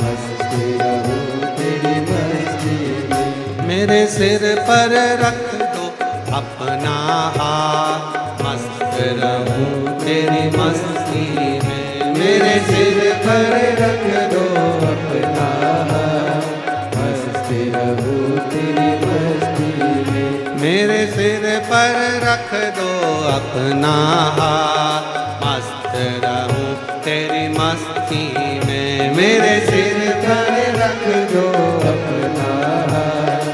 मस्त रहूं तेरी मस्ती में। मेरे सिर पर रख दो अपना हाथ मस्त रहूं तेरी मस्ती में। मेरे सिर पर रख दो अपना हाथ मस्त रहूं तेरी मस्ती में। मेरे सिर पर रख दो अपना हाथ मस्त रहूं तेरी मस्ती में। मेरे सिर पर रख दो अपना हाथ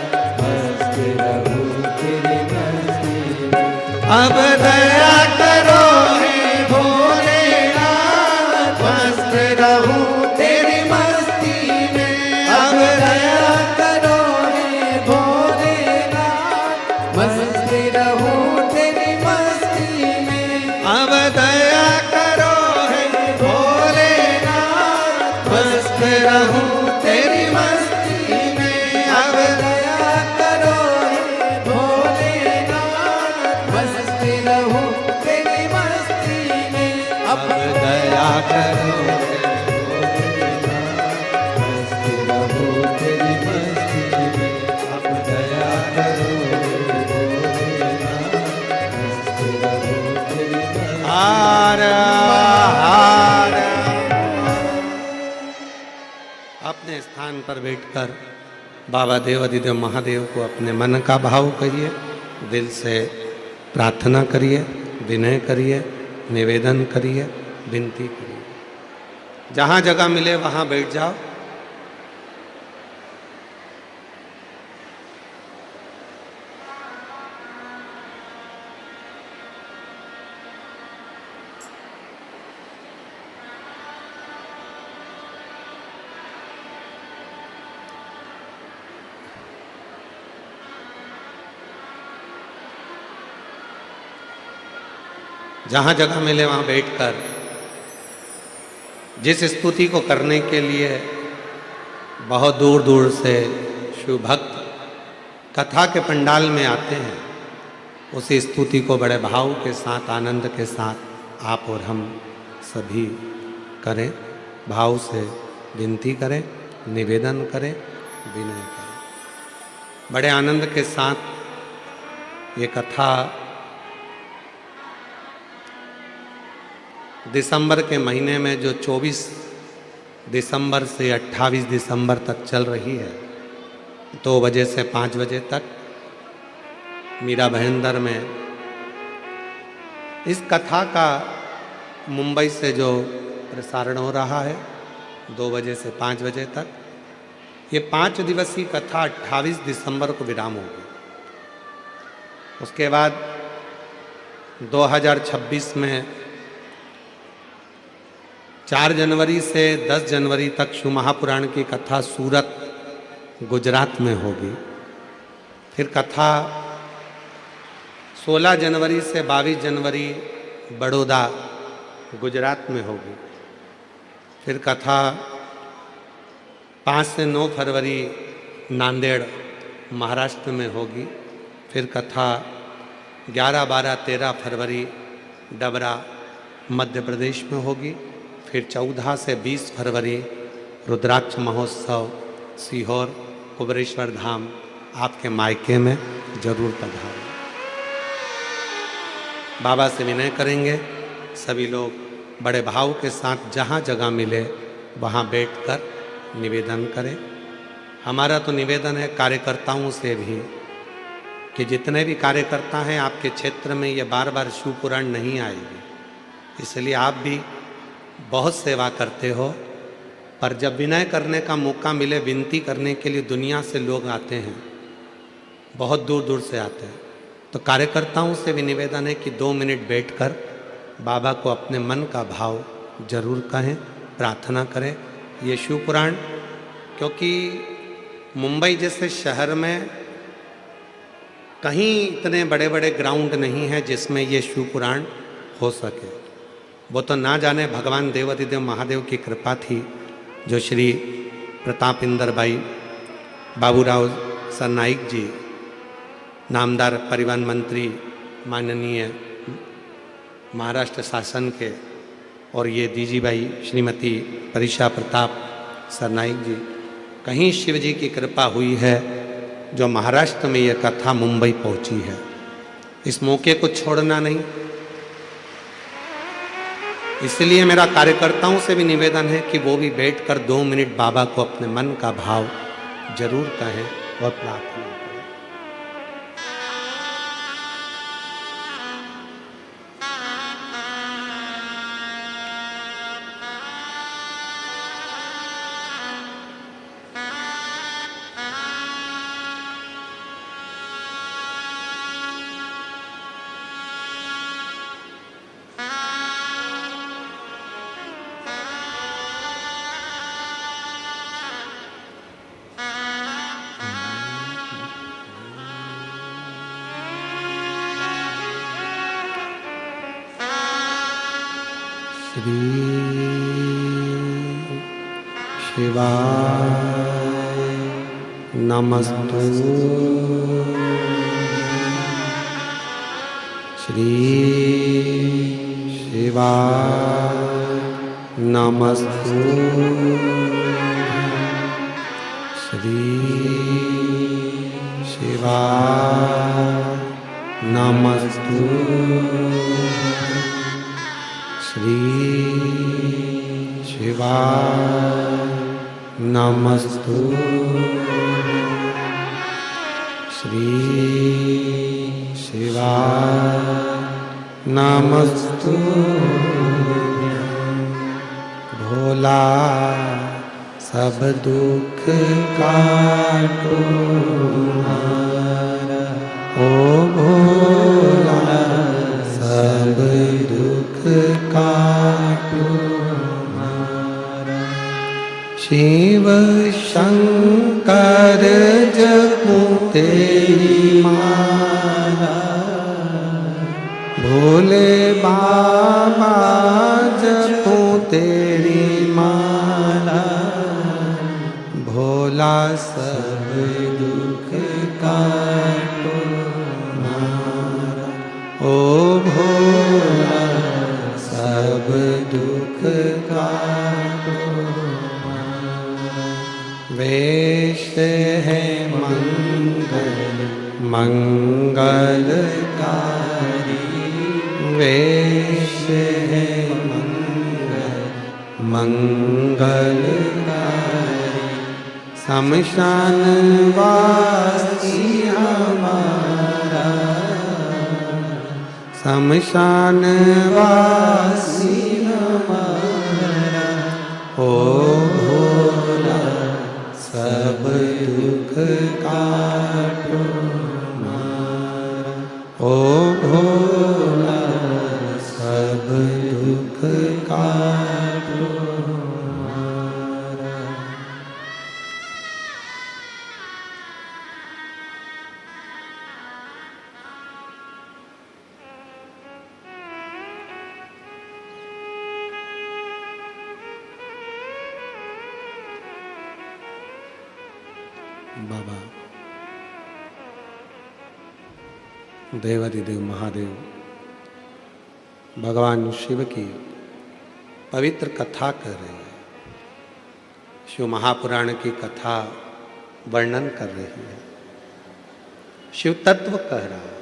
मस्त रहूं तेरी मस्ती में। अब दया करो हे भोलेनाथ मस्त रहूं तेरी मस्ती में। अब दया करो हे भोलेनाथ मस्त रहूं तेरी मस्ती में। अब दया करो हे भोलेनाथ मस्त रहूं तेरी मस्ती में। अब दया करो हे भोलेनाथ मस्त रहूं तेरी मस्ती में। अब दया करो मस्त रहूं तेरी मस्ती में। अब दया करो हे भोलेनाथ मस्त रहूं तेरी मस्ती में। हार हार। अपने स्थान पर बैठकर बाबा देवाधिदेव महादेव को अपने मन का भाव करिए, दिल से प्रार्थना करिए, विनय करिए, निवेदन करिए, विनती करिए। जहाँ जगह मिले वहाँ बैठ जाओ। जहाँ जगह मिले वहाँ बैठकर जिस स्तुति को करने के लिए बहुत दूर दूर से शिव भक्त कथा के पंडाल में आते हैं, उसी स्तुति को बड़े भाव के साथ, आनंद के साथ आप और हम सभी करें, भाव से विनती करें, निवेदन करें, विनय करें। बड़े आनंद के साथ ये कथा दिसंबर के महीने में जो 24 दिसंबर से 28 दिसंबर तक चल रही है, 2 बजे से 5 बजे तक मीरा भाईंदर में इस कथा का मुंबई से जो प्रसारण हो रहा है 2 बजे से 5 बजे तक, ये 5 दिवसीय कथा 28 दिसंबर को विराम होगी। उसके बाद 2026 में 4 जनवरी से 10 जनवरी तक शिव महापुराण की कथा सूरत गुजरात में होगी। फिर कथा 16 जनवरी से 22 जनवरी बड़ौदा गुजरात में होगी। फिर कथा 5 से 9 फरवरी नांदेड़ महाराष्ट्र में होगी। फिर कथा 11, 12, 13 फरवरी डबरा मध्य प्रदेश में होगी। फिर 14 से 20 फरवरी रुद्राक्ष महोत्सव सीहोर कुबरेश्वर धाम आपके मायके में जरूर पधारें। बाबा से विनय करेंगे सभी लोग बड़े भाव के साथ जहाँ जगह मिले वहाँ बैठकर निवेदन करें। हमारा तो निवेदन है कार्यकर्ताओं से भी कि जितने भी कार्यकर्ता हैं आपके क्षेत्र में ये बार बार शिव पुराण नहीं आएगी, इसलिए आप भी बहुत सेवा करते हो, पर जब विनय करने का मौका मिले, विनती करने के लिए दुनिया से लोग आते हैं, बहुत दूर दूर से आते हैं, तो कार्यकर्ताओं से भी निवेदन है कि 2 मिनट बैठकर बाबा को अपने मन का भाव जरूर कहें, प्रार्थना करें। ये शिव पुराण क्योंकि मुंबई जैसे शहर में कहीं इतने बड़े बड़े ग्राउंड नहीं हैं जिसमें ये शिव पुराण हो सके। वो तो ना जाने भगवान देवाधिदेव महादेव की कृपा थी, जो श्री प्रताप इंदर भाई बाबूराव सरनाइक जी, नामदार परिवहन मंत्री माननीय महाराष्ट्र शासन के, और ये दीजी भाई श्रीमती परिशा प्रताप सरनाइक जी, कहीं शिव जी की कृपा हुई है जो महाराष्ट्र में यह कथा मुंबई पहुंची है। इस मौके को छोड़ना नहीं। इसलिए मेरा कार्यकर्ताओं से भी निवेदन है कि वो भी बैठकर 2 मिनट बाबा को अपने मन का भाव जरूर कहें और प्रार्थना करें। श्री शिवाय नमस्तु। श्री शिवाय नमस्तु। श्री शिवाय नमस्तु। श्री शिवाय नमस्तु। श्री शिवाय नमस्तु। भोला सब दुख काटो हमारा, ओ भोला सब दुख काटो हमारा। शिव शंकर जपू तेरी माला, भोले बाबा जपू तेरी माला। भोला सब दुख काटो हमारा, ओ भोला सब दुख काटो हमारा। वेश है मंगल मंगलकारी, वेश है मंगल मंगलकारी। शमशान वासी हमारा, शमशान वासी हमारा। ओ भोला सब दुख काटो हमारा, ओ भोला सब दुख काटो हमारा। बाबा देवाधिदेव महादेव भगवान शिव की पवित्र कथा कर रहे हैं, शिव महापुराण की कथा वर्णन कर रही है, शिव तत्व कह रहा है।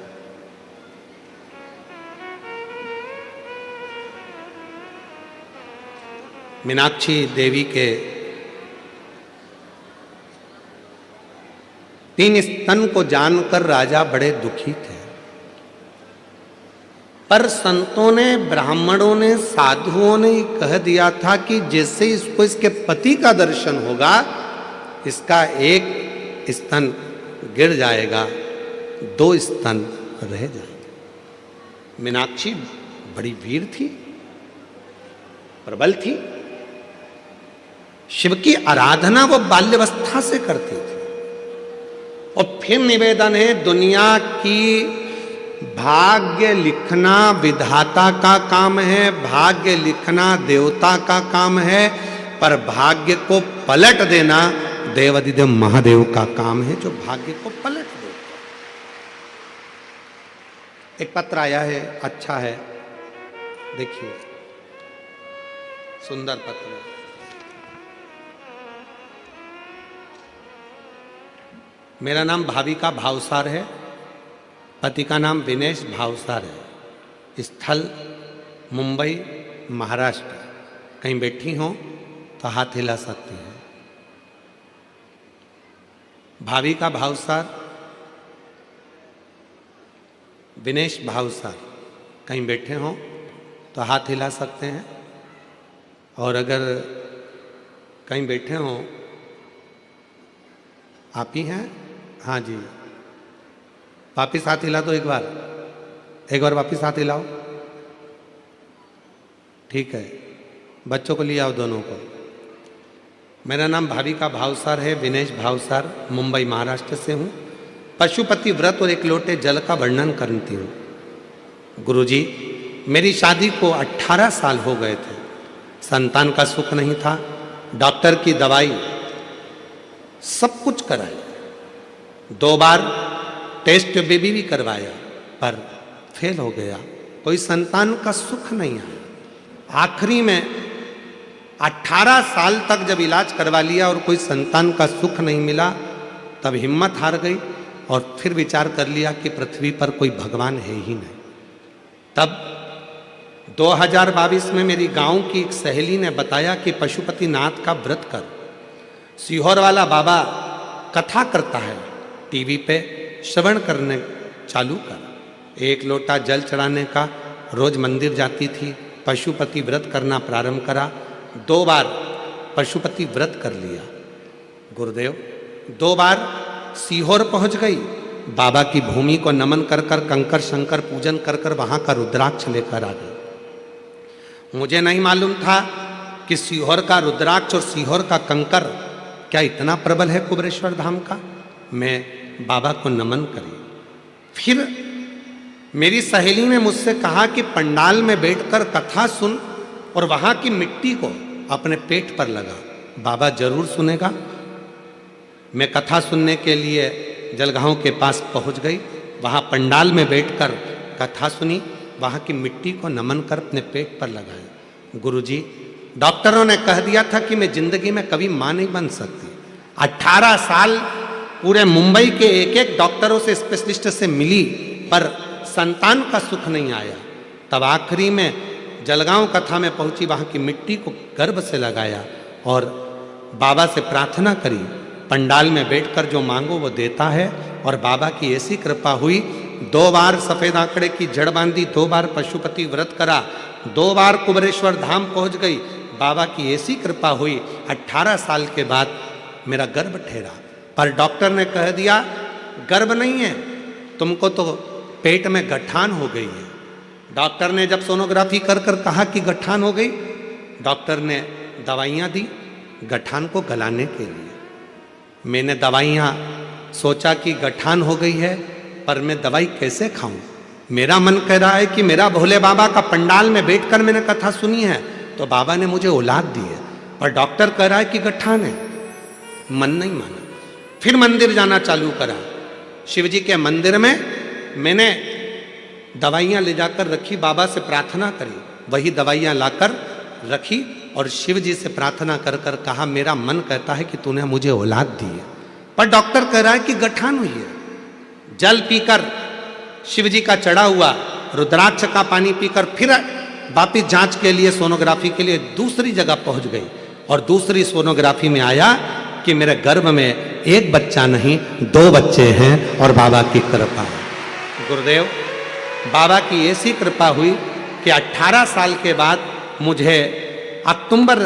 मीनाक्षी देवी के 3 स्तन को जानकर राजा बड़े दुखी थे, पर संतों ने, ब्राह्मणों ने, साधुओं ने कह दिया था कि जैसे इसको इसके पति का दर्शन होगा, इसका एक स्तन गिर जाएगा, 2 स्तन रह जाएंगे। मीनाक्षी बड़ी वीर थी, प्रबल थी। शिव की आराधना वो बाल्यावस्था से करती थी। फिर निवेदन है, दुनिया की भाग्य लिखना विधाता का काम है, भाग्य लिखना देवता का काम है, पर भाग्य को पलट देना देवाधिदेव महादेव का काम है, जो भाग्य को पलट दे। एक पत्र आया है, अच्छा है, देखिए, सुंदर पत्र है। मेरा नाम भाविका भावसार है, पति का नाम विनेश भावसार है, स्थल मुंबई महाराष्ट्र। कहीं बैठी हो तो हाथ हिला सकती हैं। भाविका भावसार, विनेश भावसार, कहीं बैठे हो तो हाथ हिला सकते हैं। और अगर कहीं बैठे हो, आप ही हैं? हाँ जी, वापिस हाथ हिला दो, एक बार वापिस हाथ हिलाओ। ठीक है, बच्चों को ले आओ, दोनों को। मेरा नाम भाविका भावसार है, विनेश भावसार, मुंबई महाराष्ट्र से हूँ। पशुपति व्रत और एक लोटे जल का वर्णन करती हूँ। गुरुजी, मेरी शादी को 18 साल हो गए थे, संतान का सुख नहीं था, डॉक्टर की दवाई सब कुछ कराई, 2 बार टेस्ट बेबी भी करवाया, पर फेल हो गया, कोई संतान का सुख नहीं आया। आखिरी में 18 साल तक जब इलाज करवा लिया और कोई संतान का सुख नहीं मिला, तब हिम्मत हार गई और फिर विचार कर लिया कि पृथ्वी पर कोई भगवान है ही नहीं। तब 2022 में मेरी गांव की एक सहेली ने बताया कि पशुपतिनाथ का व्रत कर, सीहोर वाला बाबा कथा करता है, टीवी पे श्रवण करने चालू कर। 1 लोटा जल चढ़ाने का, रोज मंदिर जाती थी, पशुपति व्रत करना प्रारंभ करा, 2 बार पशुपति व्रत कर लिया। गुरुदेव 2 बार सीहोर पहुंच गई, बाबा की भूमि को नमन कर कर कंकर शंकर पूजन कर कर वहां का रुद्राक्ष लेकर आ गई। मुझे नहीं मालूम था कि सीहोर का रुद्राक्ष और सीहोर का कंकर क्या इतना प्रबल है कुबरेश्वर धाम का। मैं बाबा को नमन करी। फिर मेरी सहेली ने मुझसे कहा कि पंडाल में बैठकर कथा सुन और वहां की मिट्टी को अपने पेट पर लगा, बाबा जरूर सुनेगा। मैं कथा सुनने के लिए जलगांव के पास पहुंच गई, वहां पंडाल में बैठकर कथा सुनी, वहां की मिट्टी को नमन कर अपने पेट पर लगाया। गुरुजी, डॉक्टरों ने कह दिया था कि मैं जिंदगी में कभी मां नहीं बन सकती। 18 साल पूरे मुंबई के एक डॉक्टरों से, स्पेशलिस्ट से मिली, पर संतान का सुख नहीं आया। तब आखिरी में जलगांव कथा में पहुंची, वहां की मिट्टी को गर्भ से लगाया और बाबा से प्रार्थना करी, पंडाल में बैठकर जो मांगो वो देता है। और बाबा की ऐसी कृपा हुई, 2 बार सफेद आंकड़े की जड़ बांधी, 2 बार पशुपति व्रत करा, 2 बार कुबरेश्वर धाम पहुंच गई। बाबा की ऐसी कृपा हुई, 18 साल के बाद मेरा गर्भ ठहरा। पर डॉक्टर ने कह दिया गर्भ नहीं है, तुमको तो पेट में गठान हो गई है। डॉक्टर ने जब सोनोग्राफी कर कर कहा कि गठान हो गई, डॉक्टर ने दवाइयाँ दी गठान को गलाने के लिए। मैंने दवाइयाँ सोचा कि गठान हो गई है, पर मैं दवाई कैसे खाऊं। मेरा मन कह रहा है कि मेरा भोले बाबा का पंडाल में बैठकर मैंने कथा सुनी है तो बाबा ने मुझे औलाद दी है, पर डॉक्टर कह रहा है कि गठान है। मन नहीं माना, फिर मंदिर जाना चालू करा। शिव जी के मंदिर में मैंने दवाइयाँ ले जाकर रखी, बाबा से प्रार्थना करी, वही दवाइयाँ लाकर रखी और शिव जी से प्रार्थना कर कर कहा मेरा मन कहता है कि तूने मुझे औलाद दी है, पर डॉक्टर कह रहा है कि गठान हुई है। जल पीकर शिव जी का चढ़ा हुआ रुद्राक्ष का पानी पीकर फिर वापिस जांच के लिए, सोनोग्राफी के लिए दूसरी जगह पहुंच गई और दूसरी सोनोग्राफी में आया कि मेरे गर्भ में 1 बच्चा नहीं 2 बच्चे हैं और बाबा की कृपा है। गुरुदेव, बाबा की ऐसी कृपा हुई कि 18 साल के बाद मुझे अक्टूबर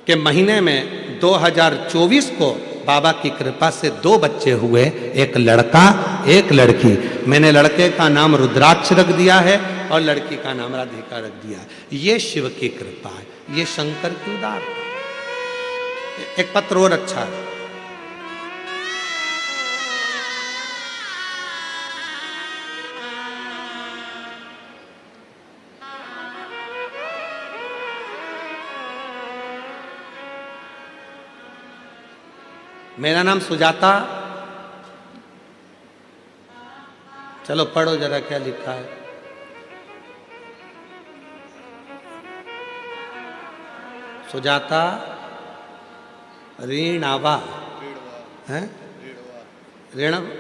के महीने में 2024 को बाबा की कृपा से 2 बच्चे हुए, 1 लड़का 1 लड़की। मैंने लड़के का नाम रुद्राक्ष रख दिया है और लड़की का नाम राधिका रख दिया है। ये शिव की कृपा है, ये शंकर की उदारता। एक पत्र और अच्छा है। मेरा नाम सुजाता। चलो पढ़ो जरा क्या लिखा है। सुजाता ऋणावा है,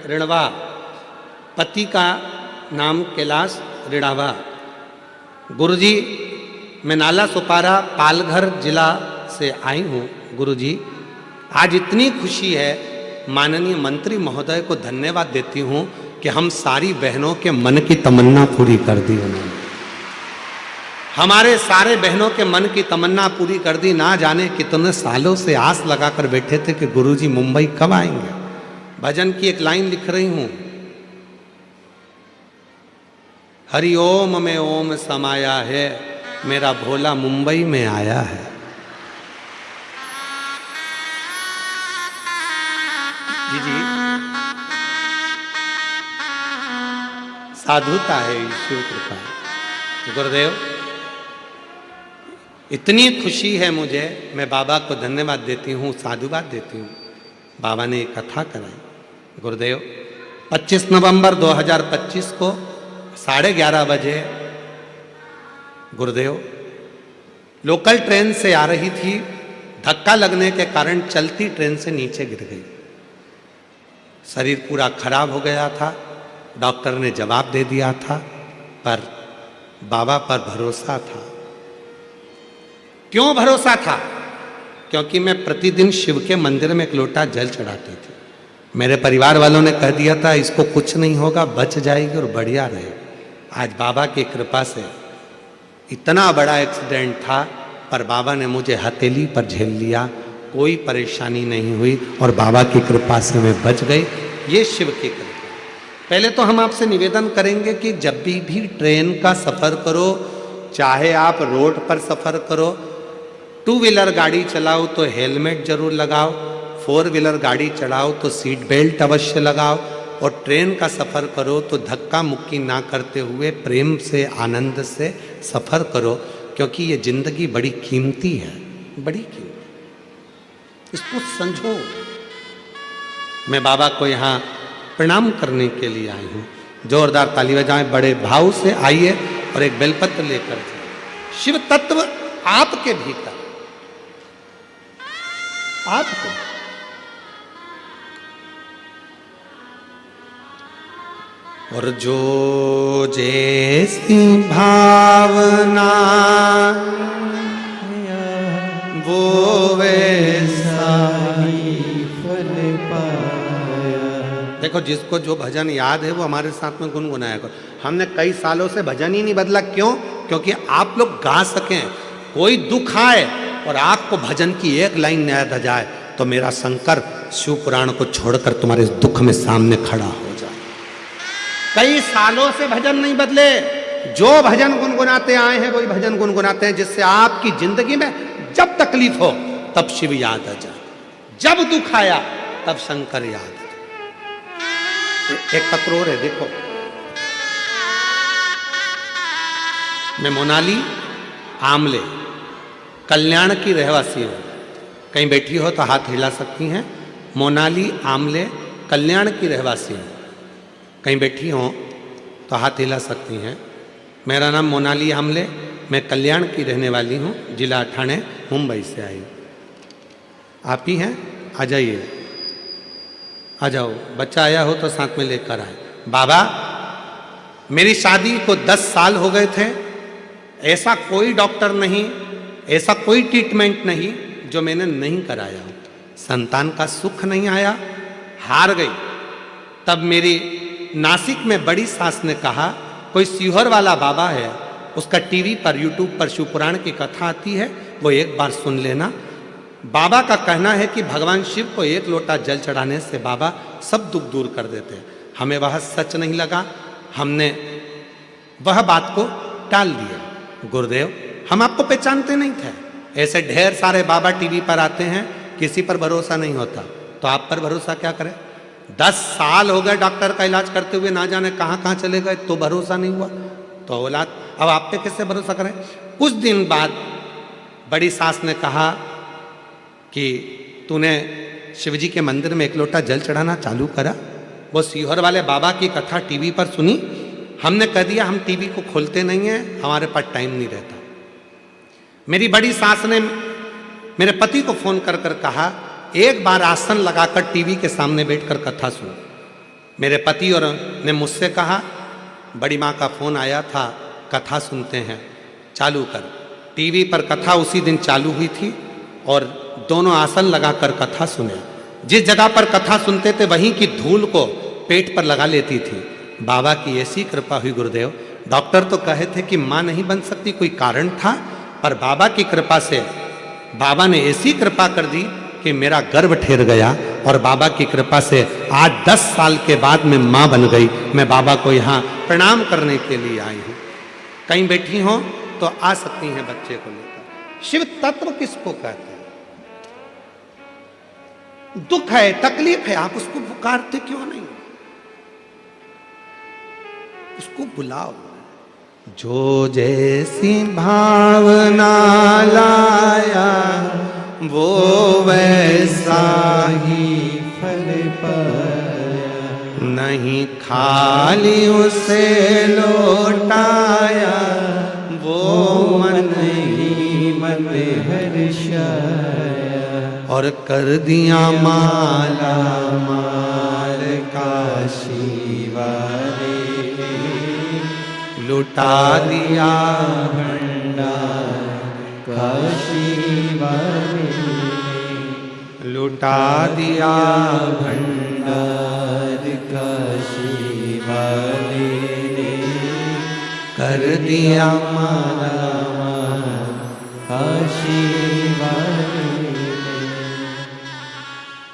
ऋणवा। पति का नाम कैलाश ऋणावा। गुरुजी, मैं नाला सुपारा पालघर जिला से आई हूँ। गुरुजी, आज इतनी खुशी है, माननीय मंत्री महोदय को धन्यवाद देती हूँ कि हम सारी बहनों के मन की तमन्ना पूरी कर दी उन्होंने। हमारे सारे बहनों के मन की तमन्ना पूरी कर दी। ना जाने कितने सालों से आस लगाकर बैठे थे कि गुरुजी मुंबई कब आएंगे। भजन की एक लाइन लिख रही हूं, हरि ओम में ओम समाया है, मेरा भोला मुंबई में आया है। जी साधुता है ईश्वर कृपा। गुरुदेव, इतनी खुशी है मुझे, मैं बाबा को धन्यवाद देती हूँ, साधुवाद देती हूँ। बाबा ने एक कथा कराई। गुरुदेव, 25 नवंबर 2025 को 11:30 बजे गुरुदेव लोकल ट्रेन से आ रही थी, धक्का लगने के कारण चलती ट्रेन से नीचे गिर गई। शरीर पूरा खराब हो गया था। डॉक्टर ने जवाब दे दिया था, पर बाबा पर भरोसा था। क्यों भरोसा था? क्योंकि मैं प्रतिदिन शिव के मंदिर में एक लोटा जल चढ़ाती थी। मेरे परिवार वालों ने कह दिया था इसको कुछ नहीं होगा, बच जाएगी और बढ़िया रहे। आज बाबा की कृपा से इतना बड़ा एक्सीडेंट था, पर बाबा ने मुझे हथेली पर झेल लिया, कोई परेशानी नहीं हुई और बाबा की कृपा से मैं बच गई। ये शिव की कृपा। पहले तो हम आपसे निवेदन करेंगे कि जब भी ट्रेन का सफ़र करो, चाहे आप रोड पर सफ़र करो, 2 व्हीलर गाड़ी चलाओ तो हेलमेट जरूर लगाओ, 4 व्हीलर गाड़ी चलाओ तो सीट बेल्ट अवश्य लगाओ, और ट्रेन का सफ़र करो तो धक्का मुक्की ना करते हुए प्रेम से आनंद से सफ़र करो, क्योंकि ये जिंदगी बड़ी कीमती है, बड़ी कीमती। इसको समझो। मैं बाबा को यहाँ प्रणाम करने के लिए आई हूँ। जोरदार ताली बजाएं, बड़े भाव से आइए और एक बेलपत्र लेकर जाइए। शिव तत्व आपके भीतर, आपको। और जो जैसी भावना वो वैसा ही फल पाया। देखो, जिसको जो भजन याद है वो हमारे साथ में गुनगुनाया करो। हमने कई सालों से भजन ही नहीं बदला। क्यों? क्योंकि आप लोग गा सकें। कोई दुख आए और आपको भजन की एक लाइन याद आ जाए तो मेरा शंकर शिव पुराण को छोड़कर तुम्हारे दुख में सामने खड़ा हो जाए। कई सालों से भजन नहीं बदले। जो भजन गुनगुनाते आए हैं वही भजन गुनगुनाते हैं, जिससे आपकी जिंदगी में जब तकलीफ हो तब शिव याद आ जाए, जब दुख आया तब शंकर याद आ जाए। एक पत्र और है, देखो। मैं मोनाली आमले कल्याण की रहवासी हूँ। कहीं बैठी हो तो हाथ हिला सकती हैं। मोनाली आमले कल्याण की रहवासी हूँ। कहीं बैठी हो तो हाथ हिला सकती हैं। मेरा नाम मोनाली आमले, मैं कल्याण की रहने वाली हूँ, जिला ठाणे, मुंबई से आई। आप ही हैं? आ जाइए, आ जाओ। बच्चा आया हो तो साथ में लेकर आए। बाबा, मेरी शादी को 10 साल हो गए थे। ऐसा कोई डॉक्टर नहीं, ऐसा कोई ट्रीटमेंट नहीं जो मैंने नहीं कराया। संतान का सुख नहीं आया, हार गई। तब मेरी नासिक में बड़ी सास ने कहा, कोई सीहोर वाला बाबा है, उसका टीवी पर यूट्यूब पर शिव पुराण की कथा आती है, वो एक बार सुन लेना। बाबा का कहना है कि भगवान शिव को 1 लोटा जल चढ़ाने से बाबा सब दुख दूर कर देते हैं। हमें वह सच नहीं लगा, हमने वह बात को टाल दिया। गुरुदेव, हम आपको पहचानते नहीं थे। ऐसे ढेर सारे बाबा टीवी पर आते हैं, किसी पर भरोसा नहीं होता, तो आप पर भरोसा क्या करें? 10 साल हो गए डॉक्टर का इलाज करते हुए, ना जाने कहाँ कहाँ चले गए, तो भरोसा नहीं हुआ। तो औलाद, अब आप पे कैसे भरोसा करें? कुछ दिन बाद बड़ी सास ने कहा कि तूने शिव जी के मंदिर में एक लोटा जल चढ़ाना चालू करा। वो सीहोर वाले बाबा की कथा टीवी पर सुनी, हमने कह दिया हम टीवी को खोलते नहीं हैं, हमारे पास टाइम नहीं रहता। मेरी बड़ी सास ने मेरे पति को फोन कर कर कहा एक बार आसन लगाकर टीवी के सामने बैठकर कथा सुन। मेरे पति और ने मुझसे कहा बड़ी माँ का फोन आया था, कथा सुनते हैं, चालू कर। टीवी पर कथा उसी दिन चालू हुई थी और दोनों आसन लगाकर कथा सुने। जिस जगह पर कथा सुनते थे वहीं की धूल को पेट पर लगा लेती थी। बाबा की ऐसी कृपा हुई गुरुदेव, डॉक्टर तो कहे थे कि माँ नहीं बन सकती, कोई कारण था, पर बाबा की कृपा से बाबा ने ऐसी कृपा कर दी कि मेरा गर्भ ठहर गया और बाबा की कृपा से आज 10 साल के बाद मैं माँ बन गई। मैं बाबा को यहाँ प्रणाम करने के लिए आई हूँ। कहीं बैठी हो तो आ सकती हैं बच्चे को लेकर। शिव तत्व किसको कहते हैं? दुख है, तकलीफ है, आप उसको पुकारते क्यों नहीं? उसको बुलाओ। जो जैसी भावना लाया वो वैसा ही फल पाया, नहीं खाली उसे लौटाया वो मन ही मन हर्षाया, और कर दिया माला माल काशी वाले, लुटा दिया भंडार काशी वाले, लुटा दिया भंडार काशी वाले, कर दिया माला माल काशी वाले।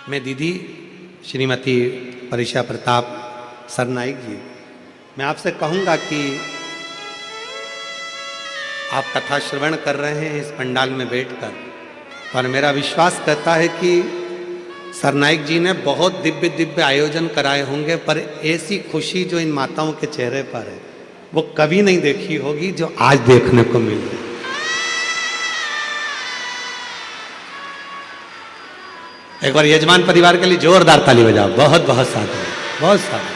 मैं दीदी श्रीमती परिषा प्रताप सरनाइक जी, मैं आपसे कहूँगा कि आप कथा श्रवण कर रहे हैं इस पंडाल में बैठकर, पर मेरा विश्वास कहता है कि सरनाइक जी ने बहुत दिव्य दिव्य आयोजन कराए होंगे, पर ऐसी खुशी जो इन माताओं के चेहरे पर है वो कभी नहीं देखी होगी जो आज देखने को मिल रही। एक बार यजमान परिवार के लिए जोरदार ताली बजाओ। बहुत बहुत साधु, बहुत साधु।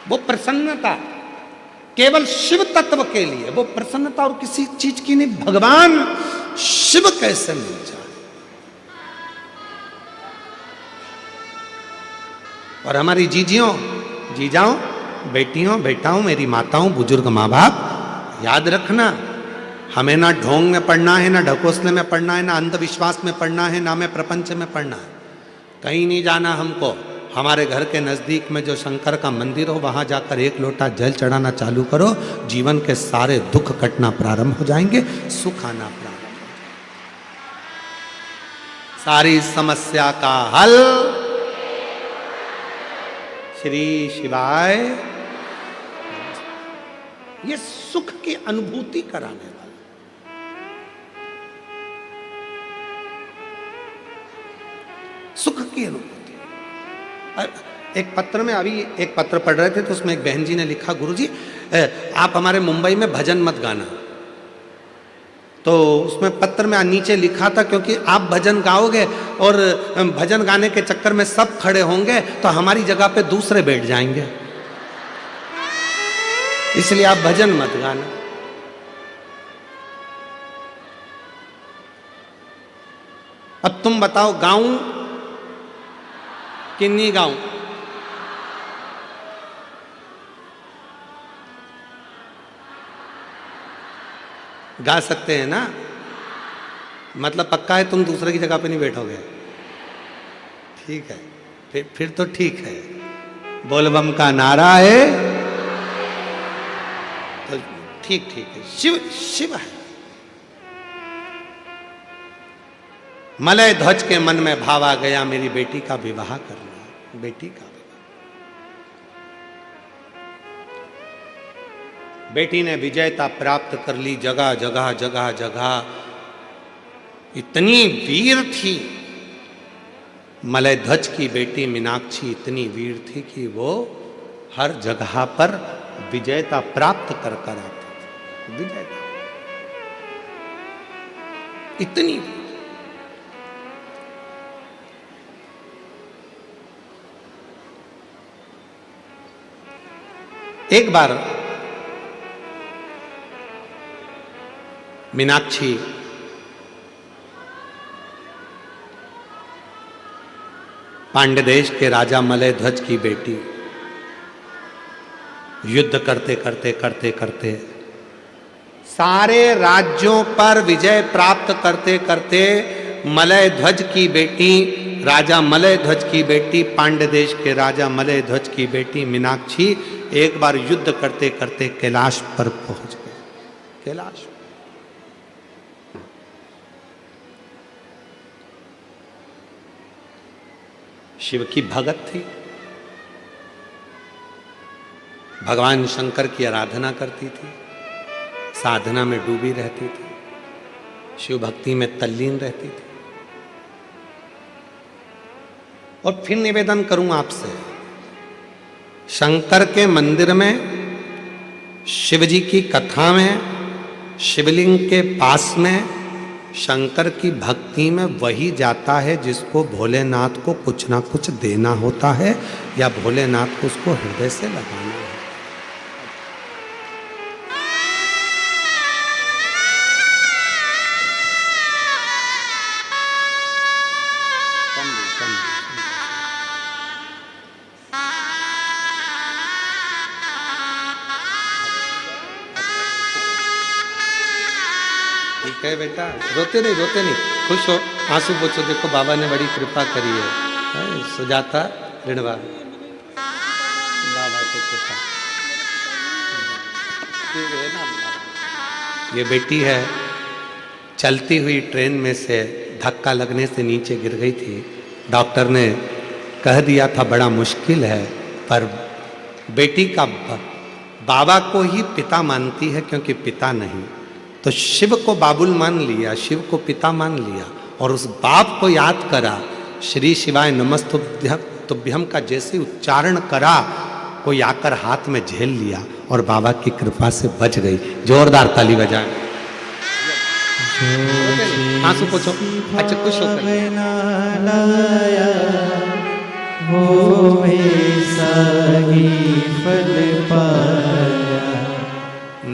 वो प्रसन्नता केवल शिव तत्व के लिए, वो प्रसन्नता और किसी चीज की नहीं। भगवान शिव कैसे मिल जाए। और हमारी जीजियों, जीजाओं, बेटियों, बेटाओं, मेरी माताओं, बुजुर्ग माँ बाप, याद रखना, हमें ना ढोंग में पढ़ना है, ना ढकोसले में पढ़ना है, ना अंधविश्वास में पढ़ना है, ना में प्रपंच में पढ़ना है। कहीं नहीं जाना हमको। हमारे घर के नज़दीक में जो शंकर का मंदिर हो वहाँ जाकर एक लोटा जल चढ़ाना चालू करो, जीवन के सारे दुख कटना प्रारंभ हो जाएंगे, सुख आना प्रारंभ हो जाएगा। सारी समस्या का हल श्री शिवाय। ये सुख की अनुभूति कराने वाला, सुख की अनुभूति। एक पत्र में, अभी एक पत्र पढ़ रहे थे तो उसमें एक बहन जी ने लिखा, गुरुजी आप हमारे मुंबई में भजन मत गाना। तो उसमें पत्र में नीचे लिखा था क्योंकि आप भजन गाओगे और भजन गाने के चक्कर में सब खड़े होंगे तो हमारी जगह पे दूसरे बैठ जाएंगे, इसलिए आप भजन मत गाना। अब तुम बताओ गाऊं कि नहीं गाऊं? गा सकते हैं ना? मतलब पक्का है तुम दूसरे की जगह पे नहीं बैठोगे? ठीक है, फिर तो ठीक है। बोलबम का नारा है तो ठीक ठीक है। शिव शिव है। मलय ध्वज के मन में भाव आ गया, मेरी बेटी का विवाह करना, बेटी का विवाह। बेटी ने विजयता प्राप्त कर ली, जगह जगह जगह जगह। इतनी वीर थी मलय ध्वज की बेटी मीनाक्षी, इतनी वीर थी कि वो हर जगह पर विजयता प्राप्त कर कर आती थी। विजयता इतनी वीर। एक बार मीनाक्षी पांड्य देश के राजा मलय ध्वज की बेटी युद्ध करते करते करते करते सारे राज्यों पर विजय प्राप्त करते करते मलय ध्वज की बेटी, राजा मलय ध्वज की बेटी, पांड्य देश के राजा मलय ध्वज की बेटी मीनाक्षी एक बार युद्ध करते करते कैलाश पर पहुंच गए। कैलाश शिव की भगत थी, भगवान शंकर की आराधना करती थी, साधना में डूबी रहती थी, शिव भक्ति में तल्लीन रहती थी। और फिर निवेदन करूं आपसे, शंकर के मंदिर में शिव जी की कथा में शिवलिंग के पास में शंकर की भक्ति में वही जाता है जिसको भोलेनाथ को कुछ ना कुछ देना होता है या भोलेनाथ को उसको हृदय से लगाना है। ठीक है बेटा, रोते नहीं खुश हो, आंसू पोछो। देखो बाबा ने बड़ी कृपा करी है, सुजाता ऋणवा बाबा की कृपा। ये बेटी है, चलती हुई ट्रेन में से धक्का लगने से नीचे गिर गई थी। डॉक्टर ने कह दिया था बड़ा मुश्किल है, पर बेटी का बाबा को ही पिता मानती है क्योंकि पिता नहीं, तो शिव को बाबुल मान लिया, शिव को पिता मान लिया और उस बाप को याद करा। श्री शिवाय नमस्तुभ्यम का जैसे उच्चारण करा, कोई आकर हाथ में झेल लिया और बाबा की कृपा से बच गई। जोरदार ताली बजाएं। आंसू पोछो। अच्छा खुश होकर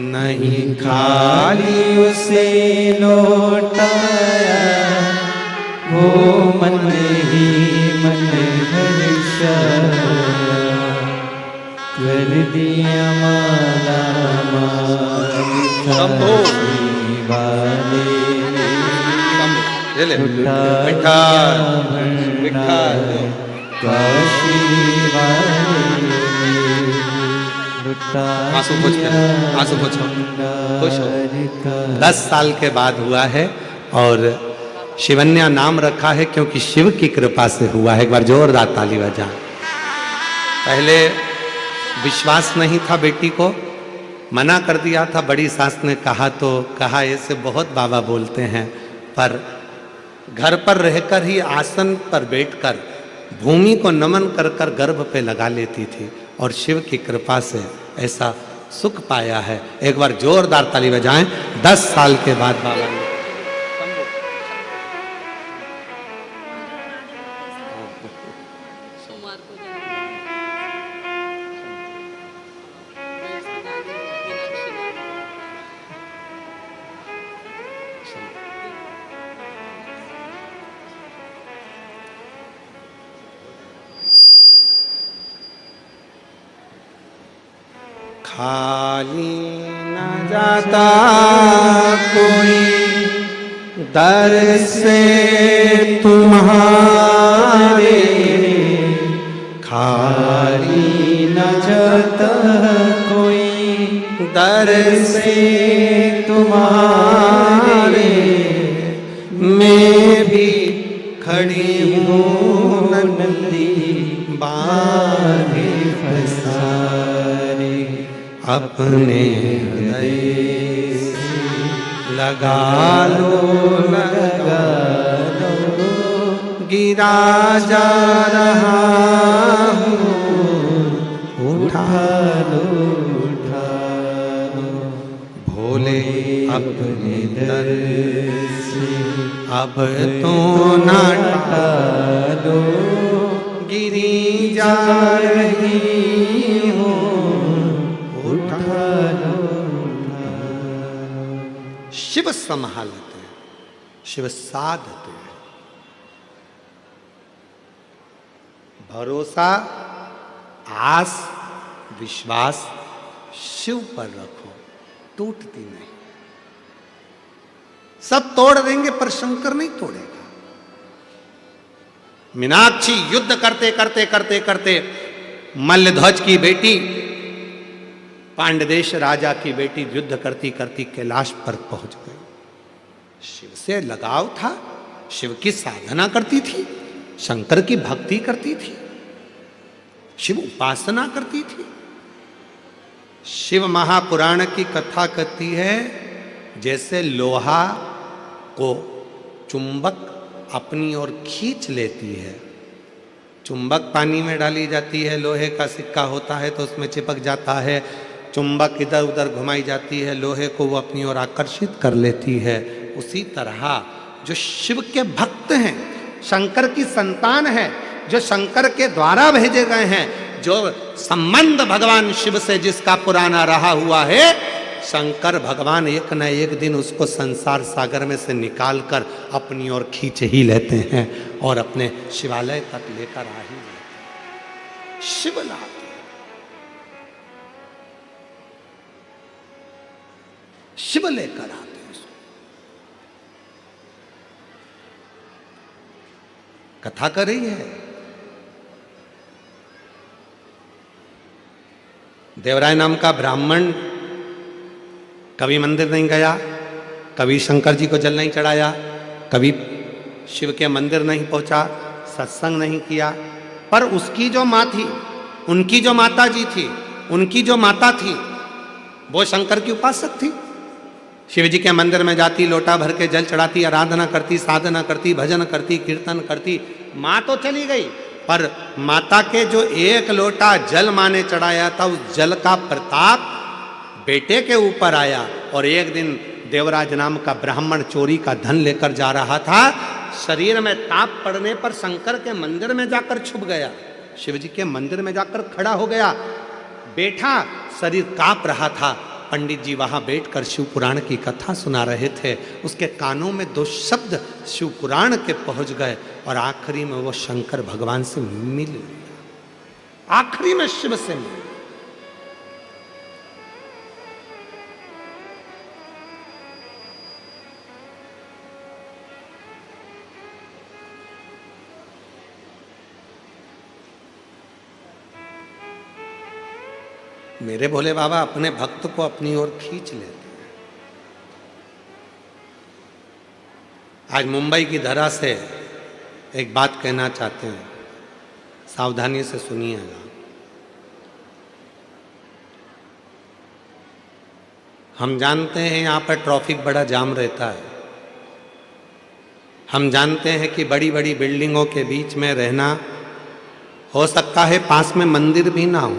नहीं खाली उसे लौटाया, वो मन ही मन हर्षा कर दिया माला शंभो वाले मिठा मिठा काशी वाले आंसू पोछ कर, आंसू पोछो, खुश हो। 10 साल के बाद हुआ है और शिवन्या नाम रखा है क्योंकि शिव की कृपा से हुआ है। एक बार जोरदार ताली बजा। पहले विश्वास नहीं था, बेटी को मना कर दिया था। बड़ी सास ने कहा तो कहा ऐसे बहुत बाबा बोलते हैं, पर घर पर रहकर ही आसन पर बैठकर भूमि को नमन कर कर गर्भ पे लगा लेती थी और शिव की कृपा से ऐसा सुख पाया है। एक बार जोरदार ताली बजाएं। 10 साल के बाद बाबा ने खाली न जाता कोई दर से तुम्हारे, खाली न जाता कोई दर से तुम्हारे, मैं भी खड़ी हूँ नंदी बांधे फसारे, अपने हृदय से लगा लो गिरा जा रहा हूँ, उठा लो भोले अपने दर से अब तो ना टालो, गिरी जा रही हूँ, संभालो ना। शिव संभालते हैं, शिव साधते हैं। भरोसा, आस, विश्वास शिव पर रखो, टूटती नहीं। सब तोड़ देंगे पर शंकर नहीं तोड़ेगा। मीनाक्षी युद्ध करते करते करते करते मल्लध्वज की बेटी, पांडदेश राजा की बेटी युद्ध करती करती कैलाश पर पहुंच गई। शिव से लगाव था, शिव की साधना करती थी, शंकर की भक्ति करती थी, शिव उपासना करती थी। शिव महापुराण की कथा कहती है जैसे लोहा को चुंबक अपनी ओर खींच लेती है। चुंबक पानी में डाली जाती है, लोहे का सिक्का होता है तो उसमें चिपक जाता है, चुंबक इधर उधर घुमाई जाती है, लोहे को वो अपनी ओर आकर्षित कर लेती है। उसी तरह जो शिव के भक्त हैं, शंकर की संतान है, जो शंकर के द्वारा भेजे गए हैं, जो संबंध भगवान शिव से जिसका पुराना रहा हुआ है, शंकर भगवान एक न एक दिन उसको संसार सागर में से निकालकर अपनी ओर खींच ही लेते हैं और अपने शिवालय तक लेकर आ ही जाते हैं। शिव लाते हैं, शिव लेकर आते हैं उसको। कथा कर रही है, देवराय नाम का ब्राह्मण कभी मंदिर नहीं गया, कभी शंकर जी को जल नहीं चढ़ाया, कभी शिव के मंदिर नहीं पहुंचा, सत्संग नहीं किया, पर उसकी जो माँ थी, उनकी जो माता जी थी, उनकी जो माता थी, वो शंकर की उपासक थी। शिव जी के मंदिर में जाती, लोटा भर के जल चढ़ाती, आराधना करती, साधना करती, भजन करती, कीर्तन करती। माँ तो चली गई, पर माता के जो एक लोटा जल माँ ने चढ़ाया था, उस जल का प्रताप बेटे के ऊपर आया। और एक दिन देवराज नाम का ब्राह्मण चोरी का धन लेकर जा रहा था, शरीर में ताप पड़ने पर शंकर के मंदिर में जाकर छुप गया, शिव जी के मंदिर में जाकर खड़ा हो गया, बैठा, शरीर कांप रहा था। पंडित जी वहां बैठकर शिव पुराण की कथा सुना रहे थे, उसके कानों में दो शब्द शिव पुराण के पहुंच गए और आखिरी में वो शंकर भगवान से मिल गया, आखिरी में शिव से मिल। मेरे भोले बाबा अपने भक्त को अपनी ओर खींच लेते हैं। आज मुंबई की धरा से एक बात कहना चाहते हैं, सावधानी से सुनिएगा। हम जानते हैं यहाँ पर ट्रैफिक बड़ा जाम रहता है, हम जानते हैं कि बड़ी बड़ी बिल्डिंगों के बीच में रहना, हो सकता है पास में मंदिर भी ना हो।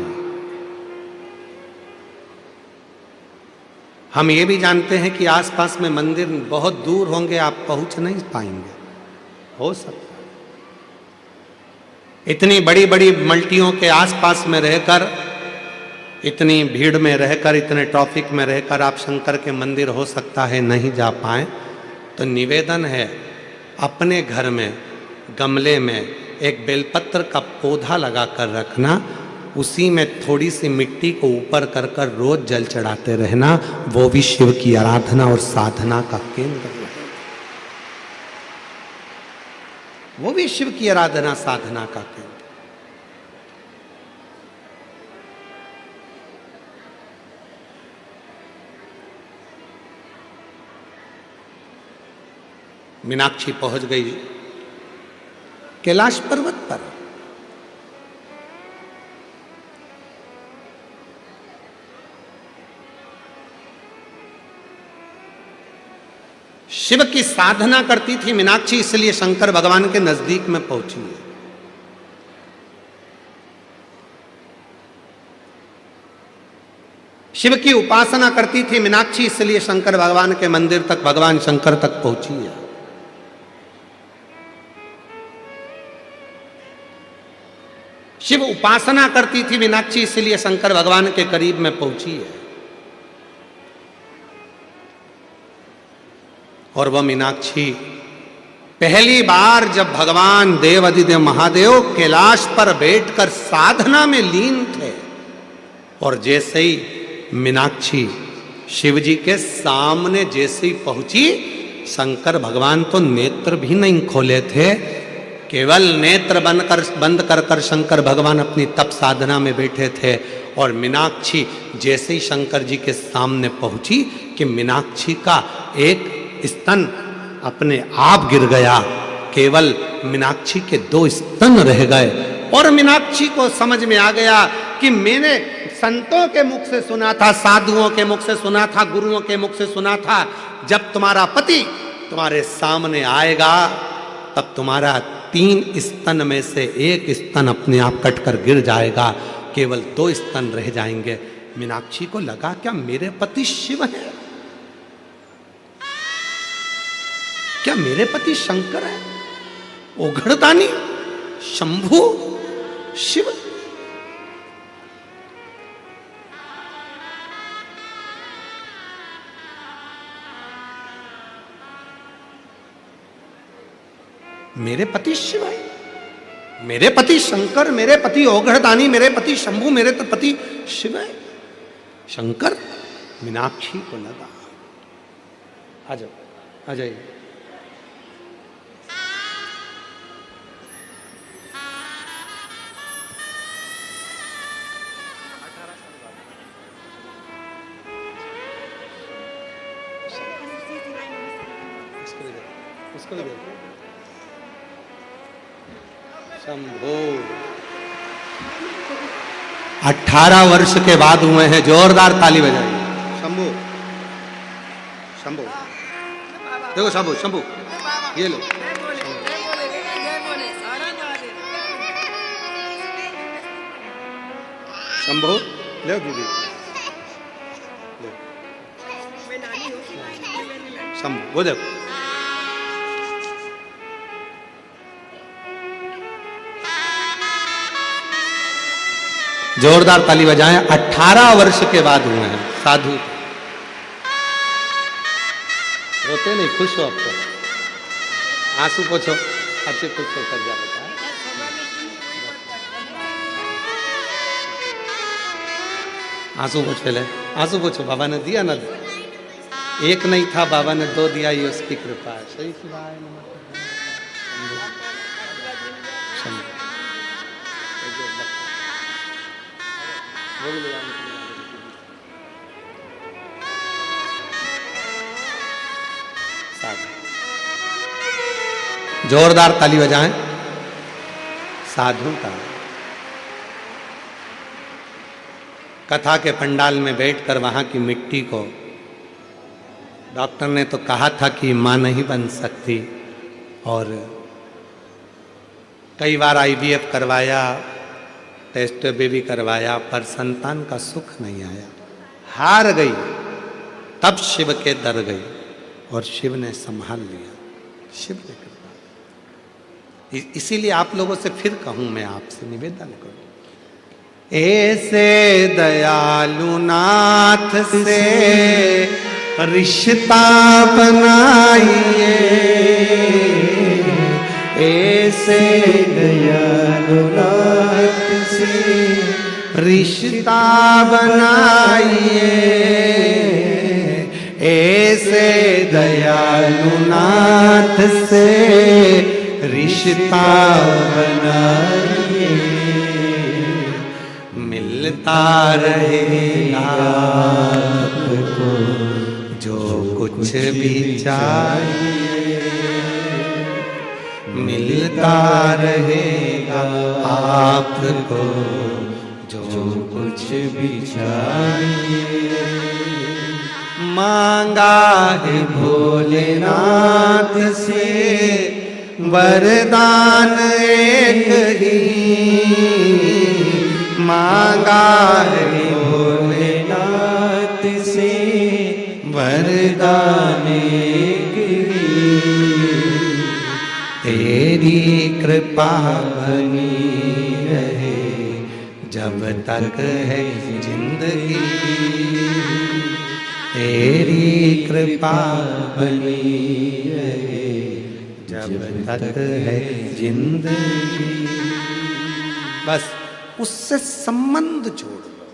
हम ये भी जानते हैं कि आसपास में मंदिर बहुत दूर होंगे, आप पहुंच नहीं पाएंगे, हो सकता है। इतनी बड़ी बड़ी मल्टियों के आसपास में रहकर, इतनी भीड़ में रहकर, इतने ट्रैफिक में रहकर आप शंकर के मंदिर हो सकता है नहीं जा पाए, तो निवेदन है अपने घर में गमले में एक बेलपत्र का पौधा लगा कर रखना, उसी में थोड़ी सी मिट्टी को ऊपर कर कर रोज जल चढ़ाते रहना, वो भी शिव की आराधना और साधना का केंद्र है। वो भी शिव की आराधना साधना का केंद्र। मीनाक्षी पहुंच गई कैलाश पर्वत पर। शिव की साधना करती थी मीनाक्षी, इसलिए शंकर भगवान के नजदीक में पहुंची है। शिव की उपासना करती थी मीनाक्षी, इसलिए शंकर भगवान के मंदिर तक, भगवान शंकर तक पहुंची है। शिव उपासना करती थी मीनाक्षी, इसलिए शंकर भगवान के करीब में पहुंची है। और वह मीनाक्षी पहली बार जब भगवान देवाधिदेव महादेव कैलाश पर बैठकर साधना में लीन थे और जैसे ही मीनाक्षी शिव जी के सामने जैसे ही पहुंची, शंकर भगवान तो नेत्र भी नहीं खोले थे, केवल नेत्र बंद कर शंकर भगवान अपनी तप साधना में बैठे थे। और मीनाक्षी जैसे ही शंकर जी के सामने पहुंची कि मीनाक्षी का एक स्तन अपने आप गिर गया, केवल मीनाक्षी के 2 स्तन रह गए। और मीनाक्षी को समझ में आ गया कि मैंने संतों के मुख से सुना था, साधुओं के मुख से सुना था, गुरुओं के मुख से सुना था, जब तुम्हारा पति तुम्हारे सामने आएगा तब तुम्हारा 3 स्तन में से 1 स्तन अपने आप कटकर गिर जाएगा, केवल 2 स्तन रह जाएंगे। मीनाक्षी को लगा क्या मेरे पति शिव है? क्या मेरे पति शंकर है? ओघड़दानी, शंभु, शिव? मेरे पति शिव है, मेरे पति शंकर, मेरे पति ओघड़दानी, मेरे पति शंभु, मेरे तो पति शिव है, शंकर। मीनाक्षी को लगा। आ जाओ, आ जाइए। उसको भी देखो। शंभो 18 वर्ष के बाद हुए हैं, जोरदार ताली बजाइए। शंभु, शंभु देखो, शंभु, शंभु ये लो। शंभु ले दीदी, शंभु वो देखो। जोरदार ताली बजाएं। 18 वर्ष के बाद हुए हैं साधु। रोते नहीं, खुश हो अब तो? आंसू पोछो, अच्छे खुश होकर जा बेटा। आंसू पोछ पहले, आंसू पोछो। बाबा ने दिया ना, 1 नहीं था, बाबा ने 2 दिया, ये उसकी कृपा है। सही शिवाय नमः। जोरदार ताली बजाएं साधु का। कथा के पंडाल में बैठकर वहां की मिट्टी को डॉक्टर ने तो कहा था कि मां नहीं बन सकती, और कई बार IVF करवाया, टेस्ट बेबी करवाया, पर संतान का सुख नहीं आया, हार गई। तब शिव के दर गई और शिव ने संभाल लिया, शिव ने कृपा। इसीलिए आप लोगों से फिर कहूं, मैं आपसे निवेदन करूं, ऐसे दयालु नाथ से रिश्ता बनाइए, ऐसे दयालु नाथ से रिश्ता बनाइए, ऐसे दयालु नाथ से रिश्ता बनाइए, मिलता रहेगा आपको जो कुछ भी चाहिए, मिलता रहेगा आपको जो कुछ भी चाहिए। मांगा है भोलेनाथ से वरदान एक ही, मांगा है भोलेनाथ से वरदान एक ही, तेरी कृपा बनी रहे जब तक है जिंदगी, तेरी कृपा बनी रहे जब तक है जिंदगी। बस उससे संबंध जोड़ लो।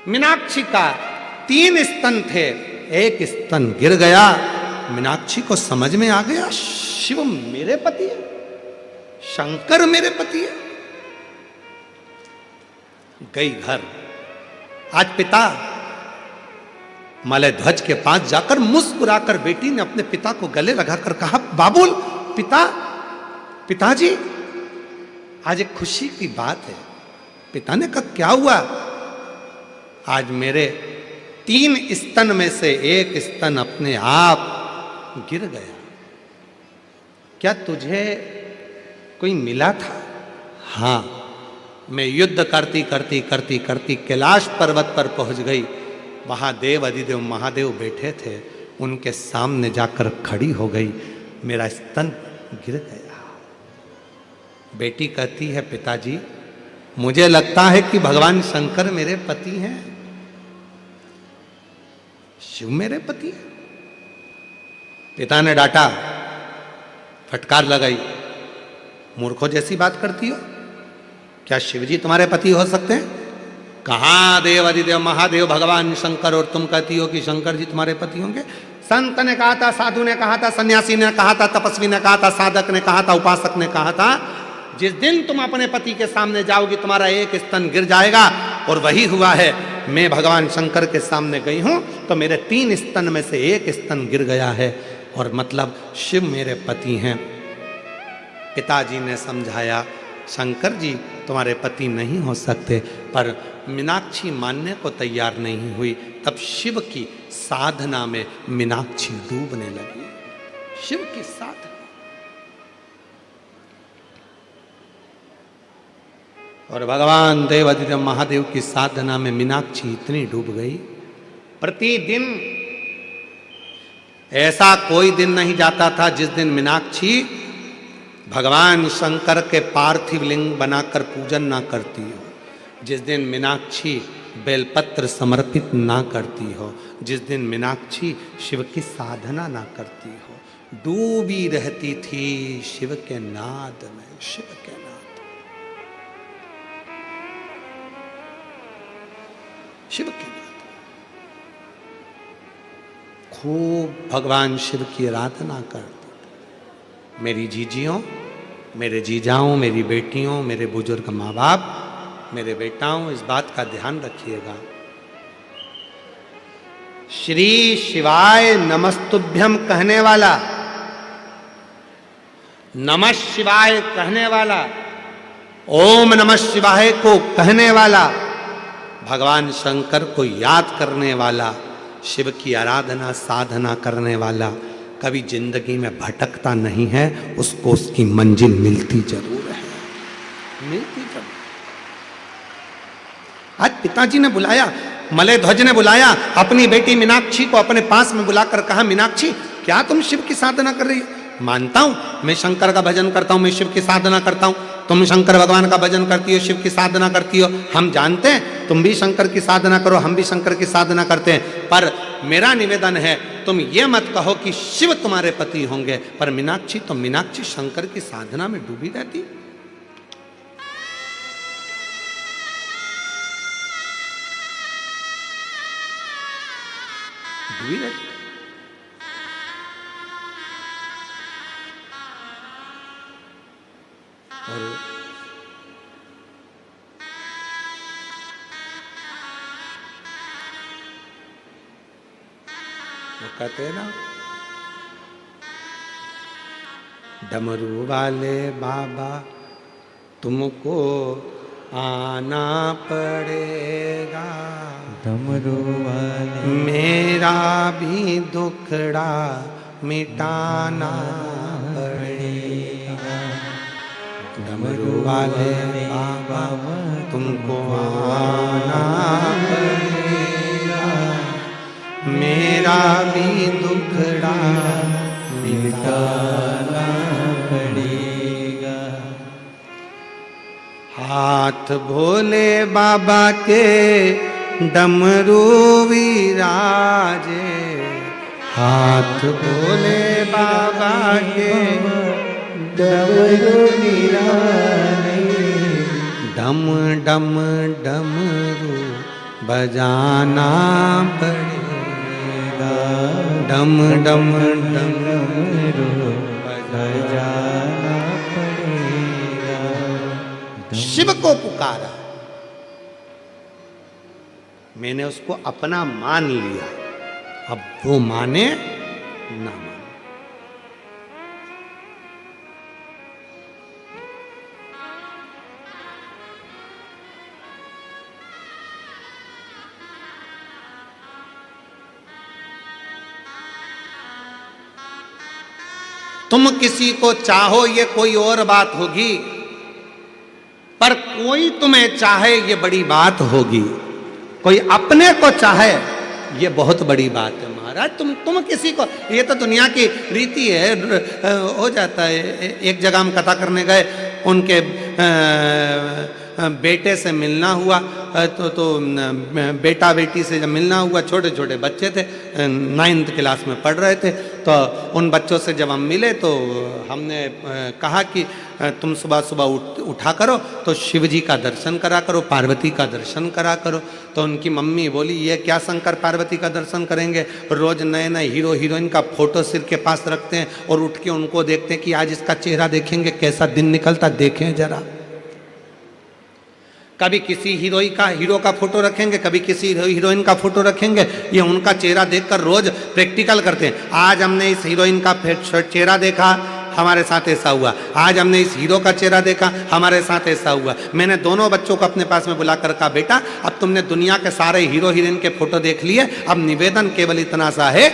मीनाक्षी का 3 स्तन थे, एक स्तन गिर गया। मीनाक्षी को समझ में आ गया शिव मेरे पति है, शंकर मेरे पति है। गई घर। आज पिता मलयध्वज के पास जाकर मुस्कुराकर बेटी ने अपने पिता को गले लगाकर कहा, बाबुल पिता, पिताजी आज एक खुशी की बात है। पिता ने कहा क्या हुआ? आज मेरे 3 स्तन में से एक स्तन अपने आप गिर गया। क्या तुझे कोई मिला था? हां, मैं युद्ध करती करती करती करती कैलाश पर्वत पर पहुंच गई। वहां देव अधिदेव महादेव बैठे थे, उनके सामने जाकर खड़ी हो गई, मेरा स्तन गिर गया। बेटी कहती है पिताजी मुझे लगता है कि भगवान शंकर मेरे पति हैं, शिव मेरे पति है। पिता ने डांटा, फटकार लगाई, मूर्खों जैसी बात करती हो, क्या शिवजी तुम्हारे पति हो सकते हैं? कहां देव अधिदेव महादेव भगवान शंकर और तुम कहती हो कि शंकर जी तुम्हारे पति होंगे? संत ने कहा था, साधु ने कहा था, सन्यासी ने कहा था, तपस्वी ने कहा था, साधक ने कहा था, उपासक ने कहा था, जिस दिन तुम अपने पति के सामने जाओगी तुम्हारा एक स्तन गिर जाएगा। और वही हुआ है। मैं भगवान शंकर के सामने गई हूं तो मेरे 3 स्तन में से एक स्तन गिर गया है, और मतलब शिव मेरे पति हैं। पिताजी ने समझाया, शंकर जी तुम्हारे पति नहीं हो सकते, पर मीनाक्षी मानने को तैयार नहीं हुई। तब शिव की साधना में मीनाक्षी डूबने लगी। शिव की साधना, और भगवान देव अधिदेव महादेव की साधना में मीनाक्षी इतनी डूब गई। प्रतिदिन ऐसा कोई दिन नहीं जाता था जिस दिन मीनाक्षी भगवान शंकर के पार्थिव लिंग बनाकर पूजन ना करती हो, जिस दिन मीनाक्षी बेलपत्र समर्पित ना करती हो, जिस दिन मीनाक्षी शिव की साधना ना करती हो। डूबी रहती थी शिव के नाद में, शिव के नाद। शिव की नाद, खूब भगवान शिव की आराधना करती। मेरी जीजियों, मेरे जीजाओं, मेरी बेटियों, मेरे बुजुर्ग माँ बाप, मेरे बेटाओं, इस बात का ध्यान रखिएगा। श्री शिवाय नमस्तुभ्यम कहने वाला, नमः शिवाय कहने वाला, ओम नमः शिवाय को कहने वाला, भगवान शंकर को याद करने वाला, शिव की आराधना साधना करने वाला कभी जिंदगी में भटकता नहीं है, उसको उसकी मंजिल मिलती जरूर है, मिलती जरूर। आज पिताजी ने बुलाया, मलयध्वज ने बुलाया अपनी बेटी मीनाक्षी को अपने पास में बुलाकर कहा, मीनाक्षी क्या तुम शिव की साधना कर रही हो? मानता हूं मैं शंकर का भजन करता हूं, मैं शिव की साधना करता हूं, तुम शंकर भगवान का भजन करती हो, शिव की साधना करती हो, हम जानते हैं तुम भी शंकर की साधना करो, हम भी शंकर की साधना करते हैं, पर मेरा निवेदन है तुम ये मत कहो कि शिव तुम्हारे पति होंगे। पर मीनाक्षी तो मीनाक्षी शंकर की साधना में डूबी रहती, डूबी रहती। और वो कहते हैं ना, डमरू वाले बाबा तुमको आना पड़ेगा, डमरू वाले मेरा भी दुखड़ा मिटाना पड़ेगा, डमरू वाले बाबा तुमको आना पड़ेगा, मेरा भी दुखड़ा मिटाना पड़ेगा। हाथ भोले बाबा के डमरू विराजे, हाथ बोले बाबा के डमरू निराले, डम डम डमरू बजाना पड़ेगा, डम डम डमरू बजाना पड़ेगा। शिव को पुकारा, मैंने उसको अपना मान लिया, अब वो माने ना माने। तुम किसी को चाहो ये कोई और बात होगी, पर कोई तुम्हें चाहे ये बड़ी बात होगी। कोई अपने को चाहे ये बहुत बड़ी बात है महाराज। तुम किसी को, ये तो दुनिया की रीति है, हो जाता है। एक जगह हम कथा करने गए, उनके बेटे से मिलना हुआ, तो बेटा बेटी से जब मिलना हुआ, छोटे छोटे बच्चे थे, 9th क्लास में पढ़ रहे थे, तो उन बच्चों से जब हम मिले तो हमने कहा कि तुम सुबह सुबह उठा करो तो शिव जी का दर्शन करा करो, पार्वती का दर्शन करा करो। तो उनकी मम्मी बोली, ये क्या शंकर पार्वती का दर्शन करेंगे, रोज नए नए हीरो हीरोइन का फोटो सिर के पास रखते हैं और उठ के उनको देखते हैं कि आज इसका चेहरा देखेंगे, कैसा दिन निकलता देखें जरा। कभी किसी हीरो का फोटो रखेंगे, कभी किसी हीरोइन का फोटो रखेंगे, ये उनका चेहरा देखकर रोज प्रैक्टिकल करते हैं। आज हमने इस हीरोइन का चेहरा देखा, हमारे साथ ऐसा हुआ। आज हमने इस हीरो का चेहरा देखा, हमारे साथ ऐसा हुआ। मैंने दोनों बच्चों को अपने पास में बुलाकर कहा, बेटा अब तुमने दुनिया के सारे हीरो हीरोइन के फोटो देख लिए, अब निवेदन केवल इतना सा है,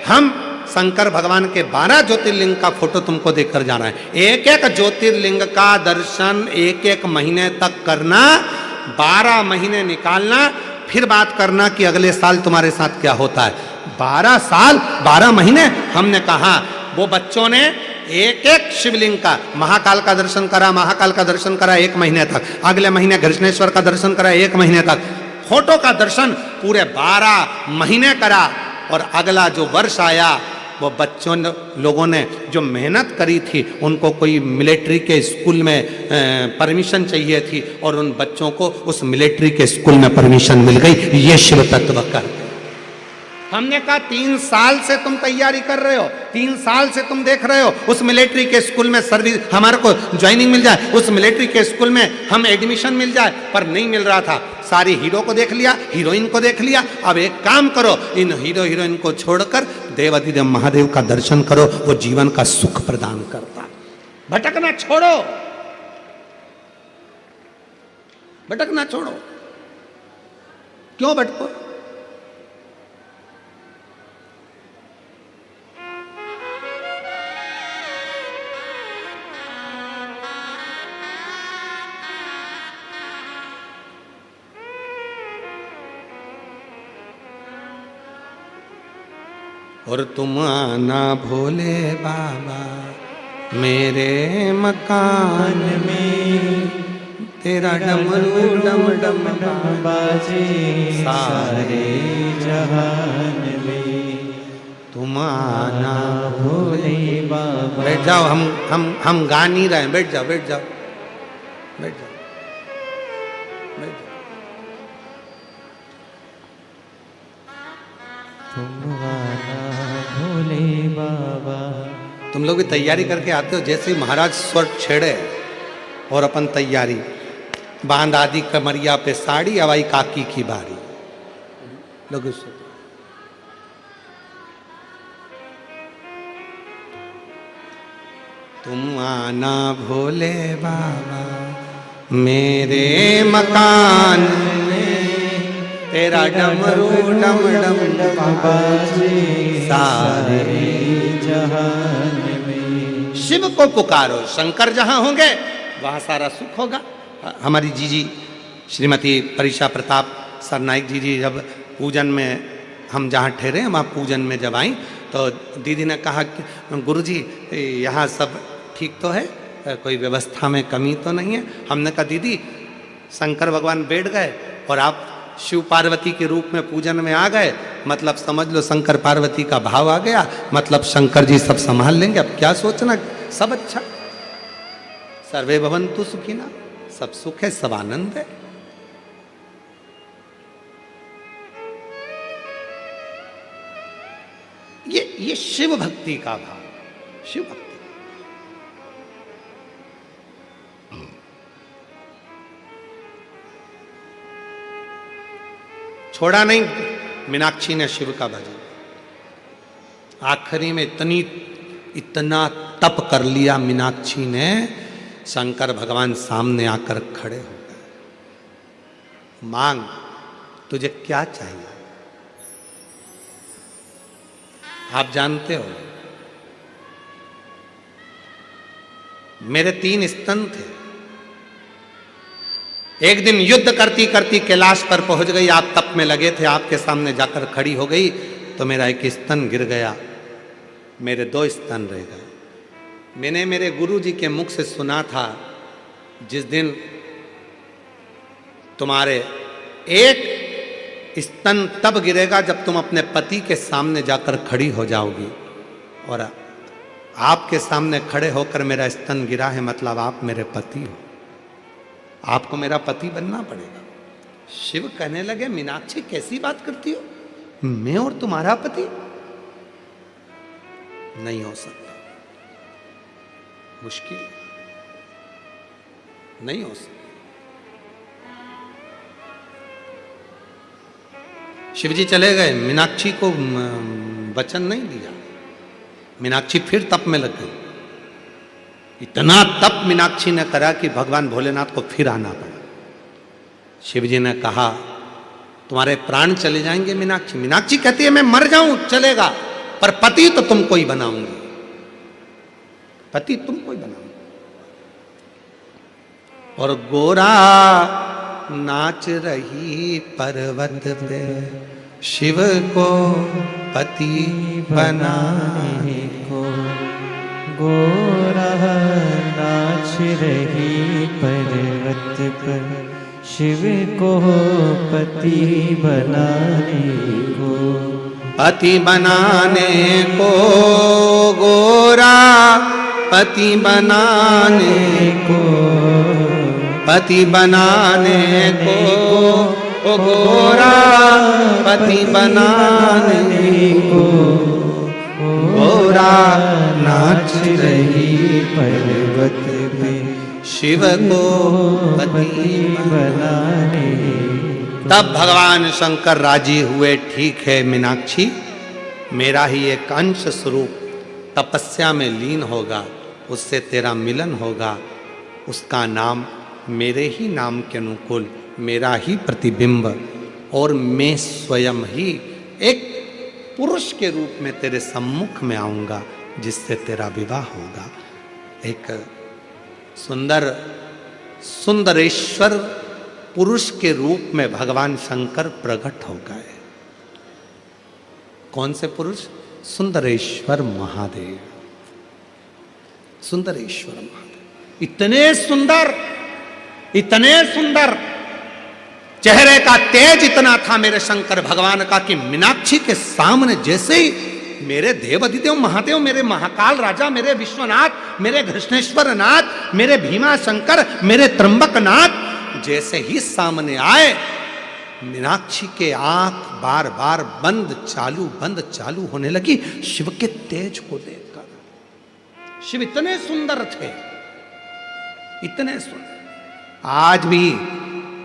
हम शंकर भगवान के 12 ज्योतिर्लिंग का फोटो तुमको देखकर जाना है। एक एक ज्योतिर्लिंग का दर्शन एक एक महीने तक करना, 12 महीने निकालना, फिर बात करना कि अगले साल तुम्हारे साथ क्या होता है। 12 साल 12 महीने हमने कहा। वो बच्चों ने एक एक शिवलिंग का, महाकाल का दर्शन करा, महाकाल का दर्शन करा 1 महीने तक, अगले महीने घृष्णेश्वर का दर्शन करा 1 महीने तक, फोटो का दर्शन पूरे 12 महीने करा। और अगला जो वर्ष आया, वो बच्चों लोगों ने जो मेहनत करी थी, उनको कोई मिलिट्री के स्कूल में परमिशन चाहिए थी और उन बच्चों को उस मिलिट्री के स्कूल में परमिशन मिल गई। ये शिव तत्व का। हमने कहा 3 साल से तुम तैयारी कर रहे हो, 3 साल से तुम देख रहे हो उस मिलिट्री के स्कूल में सर्विस, हमारे को ज्वाइनिंग मिल जाए, उस मिलिट्री के स्कूल में हम एडमिशन मिल जाए, पर नहीं मिल रहा था। सारी हीरो को देख लिया, हीरोइन को देख लिया, अब एक काम करो, इन हीरो हीरोइन को छोड़कर देवाधिदेव महादेव का दर्शन करो, वो जीवन का सुख प्रदान करता। भटकना छोड़ो, भटकना छोड़ो। क्यों भटको? और तुम आना भोले बाबा मेरे मकान में, तेरा डमरू डम डम डम बाजे सारे जहान में। तुम आना भोले बाबा। बैठ जाओ, हम गा नहीं रहे हैं, बैठ जाओ बैठ जाओ बैठ जाओ बैठ जाओ। तुम आना भोले बाबा। तुम लोग भी तैयारी करके आते हो, जैसे ही महाराज स्वर छेड़े और अपन तैयारी, बांध आदि कमरिया पे साड़ी, हवाई काकी की बारी। लोग तुम आना भोले बाबा मेरे मकान में, तेरा डमरू डम डम डम बाजे सारे जहान में। शिव को पुकारो, शंकर जहां होंगे वहां सारा सुख होगा। हमारी जीजी श्रीमती परीक्षा प्रताप सरनाइक जी जब पूजन में, हम जहाँ ठहरे वहाँ पूजन में जब आई, तो दीदी ने कहा कि गुरुजी यहाँ सब ठीक तो है, कोई व्यवस्था में कमी तो नहीं है। हमने कहा दीदी शंकर भगवान बैठ गए और आप शिव पार्वती के रूप में पूजन में आ गए, मतलब समझ लो शंकर पार्वती का भाव आ गया, मतलब शंकर जी सब संभाल लेंगे, अब क्या सोचना, सब अच्छा, सर्वे भवन्तु सुखिना, सब सुख है, सब आनंद है। ये शिव भक्ति का भाव, शिव भक्ति। छोड़ा नहीं मीनाक्षी ने शिव का भजन, आखिरी में इतना तप कर लिया मीनाक्षी ने, शंकर भगवान सामने आकर खड़े हो गए, मांग तुझे क्या चाहिए। आप जानते हो मेरे 3 स्तन थे, एक दिन युद्ध करती करती कैलाश पर पहुंच गई, आप तप में लगे थे, आपके सामने जाकर खड़ी हो गई तो मेरा एक स्तन गिर गया, मेरे 2 स्तन रह गए। मैंने मेरे गुरु जी के मुख से सुना था, जिस दिन तुम्हारे एक स्तन तब गिरेगा जब तुम अपने पति के सामने जाकर खड़ी हो जाओगी, और आपके सामने खड़े होकर मेरा स्तन गिरा है, मतलब आप मेरे पति हो, आपको मेरा पति बनना पड़ेगा। शिव कहने लगे मीनाक्षी कैसी बात करती हो, मैं और तुम्हारा पति नहीं हो सकता, मुश्किल नहीं हो सकता। शिवजी चले गए, मीनाक्षी को वचन नहीं दिया, मीनाक्षी फिर तप में लग गई, इतना तप मीनाक्षी ने करा कि भगवान भोलेनाथ को फिर आना पड़ा। शिवजी ने कहा तुम्हारे प्राण चले जाएंगे मीनाक्षी। मीनाक्षी कहती है मैं मर जाऊं चलेगा, पर पति तो तुमको ही बनाऊंगी, पति तुमको ही बनाऊंगी। और गोरा नाच रही पर्वत पे, शिव को पति बनाने को गोरा नाच रही पर्वत पर, शिव को पति बनाने को, पति बनाने को गोरा पति बनाने को, पति बनाने को ओ गोरा पति बनाने को, गोरा नाच रही पर्वत पे, शिव को पति बनाने को। तब भगवान शंकर राजी हुए, ठीक है मीनाक्षी, मेरा ही एक अंश स्वरूप तपस्या में लीन होगा, उससे तेरा मिलन होगा, उसका नाम मेरे ही नाम के अनुकूल, मेरा ही प्रतिबिंब, और मैं स्वयं ही एक पुरुष के रूप में तेरे सम्मुख में आऊंगा, जिससे तेरा विवाह होगा। एक सुंदर सुंदरेश्वर पुरुष के रूप में भगवान शंकर प्रकट हो गए। कौन से पुरुष? सुंदरेश्वर महादेव। सुंदरेश्वर महादेव इतने सुंदर, इतने सुंदर, चेहरे का तेज इतना था मेरे शंकर भगवान का कि मीनाक्षी के सामने जैसे ही मेरे देवाधिदेव महादेव, मेरे महाकाल राजा, मेरे विश्वनाथ, मेरे कृष्णेश्वर नाथ, मेरे भीमा शंकर, मेरे त्र्यंबक नाथ जैसे ही सामने आए, मीनाक्षी के आंख बार बार बंद चालू होने लगी शिव के तेज को देखकर। शिव इतने सुंदर थे, इतने सुंदर। आज भी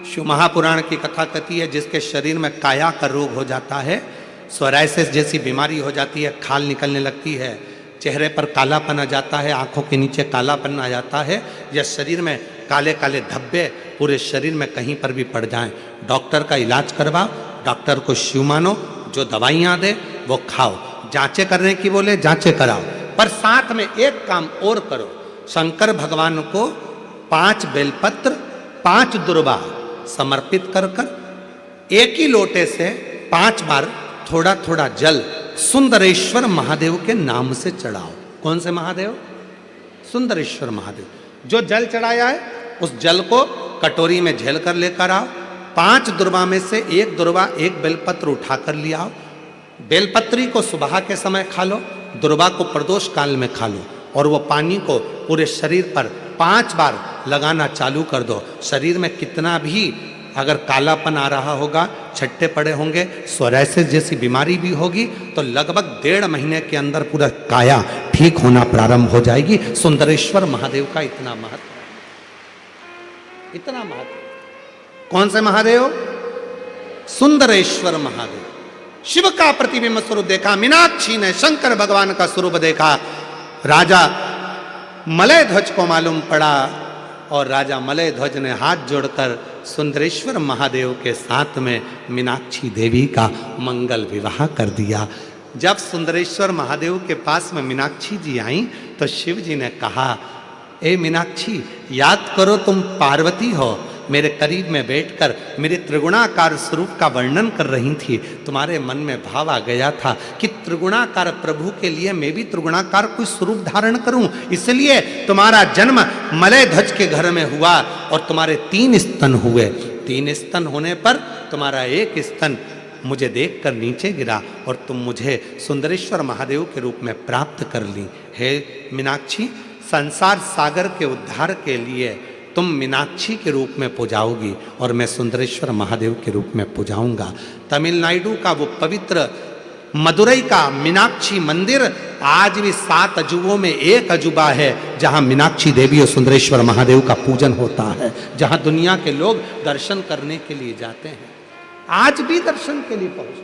शिव महापुराण की कथा कहती है, जिसके शरीर में काया का रोग हो जाता है, सोराइसिस जैसी बीमारी हो जाती है, खाल निकलने लगती है, चेहरे पर कालापन आ जाता है, आंखों के नीचे कालापन आ जाता है, या शरीर में काले काले धब्बे पूरे शरीर में कहीं पर भी पड़ जाएं, डॉक्टर का इलाज करवाओ, डॉक्टर को शिव मानो, जो दवाइयाँ दे वो खाओ, जांचें करने की बोले जांचें कराओ, पर साथ में एक काम और करो, शंकर भगवान को 5 बेलपत्र 5 दुर्वा समर्पित कर कर एक ही लोटे से 5 बार थोड़ा थोड़ा जल सुंदरेश्वर महादेव के नाम से चढ़ाओ। कौन से महादेव? सुंदरेश्वर महादेव। जो जल चढ़ाया है उस जल को कटोरी में झेल कर लेकर आओ, 5 दुर्वा में से 1 दुर्वा 1 बेलपत्र उठाकर ले आओ। बेलपत्री को सुबह के समय खा लो, दुर्वा को प्रदोष काल में खा लो, और वो पानी को पूरे शरीर पर 5 बार लगाना चालू कर दो। शरीर में कितना भी अगर कालापन आ रहा होगा, छट्टे पड़े होंगे, सोरायसिस जैसी बीमारी भी होगी, तो लगभग 1.5 महीने के अंदर पूरा काया ठीक होना प्रारंभ हो जाएगी। सुंदरेश्वर महादेव का इतना महत्व, इतना महत्व। कौन से महादेव? सुंदरेश्वर महादेव। शिव का प्रतिबिंब स्वरूप देखा, मीनाक्षी ने शंकर भगवान का स्वरूप देखा। राजा मलय ध्वज को मालूम पड़ा और राजा मलय ध्वज ने हाथ जोड़कर सुंदरेश्वर महादेव के साथ में मीनाक्षी देवी का मंगल विवाह कर दिया। जब सुंदरेश्वर महादेव के पास में मीनाक्षी जी आई तो शिव जी ने कहा, ए मीनाक्षी, याद करो तुम पार्वती हो, मेरे करीब में बैठकर मेरे त्रिगुणाकार स्वरूप का वर्णन कर रही थी। तुम्हारे मन में भाव आ गया था कि त्रिगुणाकार प्रभु के लिए मैं भी त्रिगुणाकार कोई स्वरूप धारण करूं, इसलिए तुम्हारा जन्म मलय ध्वज के घर में हुआ और तुम्हारे 3 स्तन हुए। 3 स्तन होने पर तुम्हारा 1 स्तन मुझे देखकर नीचे गिरा और तुम मुझे सुंदरेश्वर महादेव के रूप में प्राप्त कर ली। हे मीनाक्षी, संसार सागर के उद्धार के लिए तुम मीनाक्षी के रूप में पूजाओगी और मैं सुंदरेश्वर महादेव के रूप में पूजाऊंगा। तमिलनाडु का वो पवित्र मदुरई का मीनाक्षी मंदिर आज भी 7 अजूबों में एक अजूबा है, जहां मीनाक्षी देवी और सुंदरेश्वर महादेव का पूजन होता है, जहां दुनिया के लोग दर्शन करने के लिए जाते हैं। आज भी दर्शन के लिए पहुंचते हैं।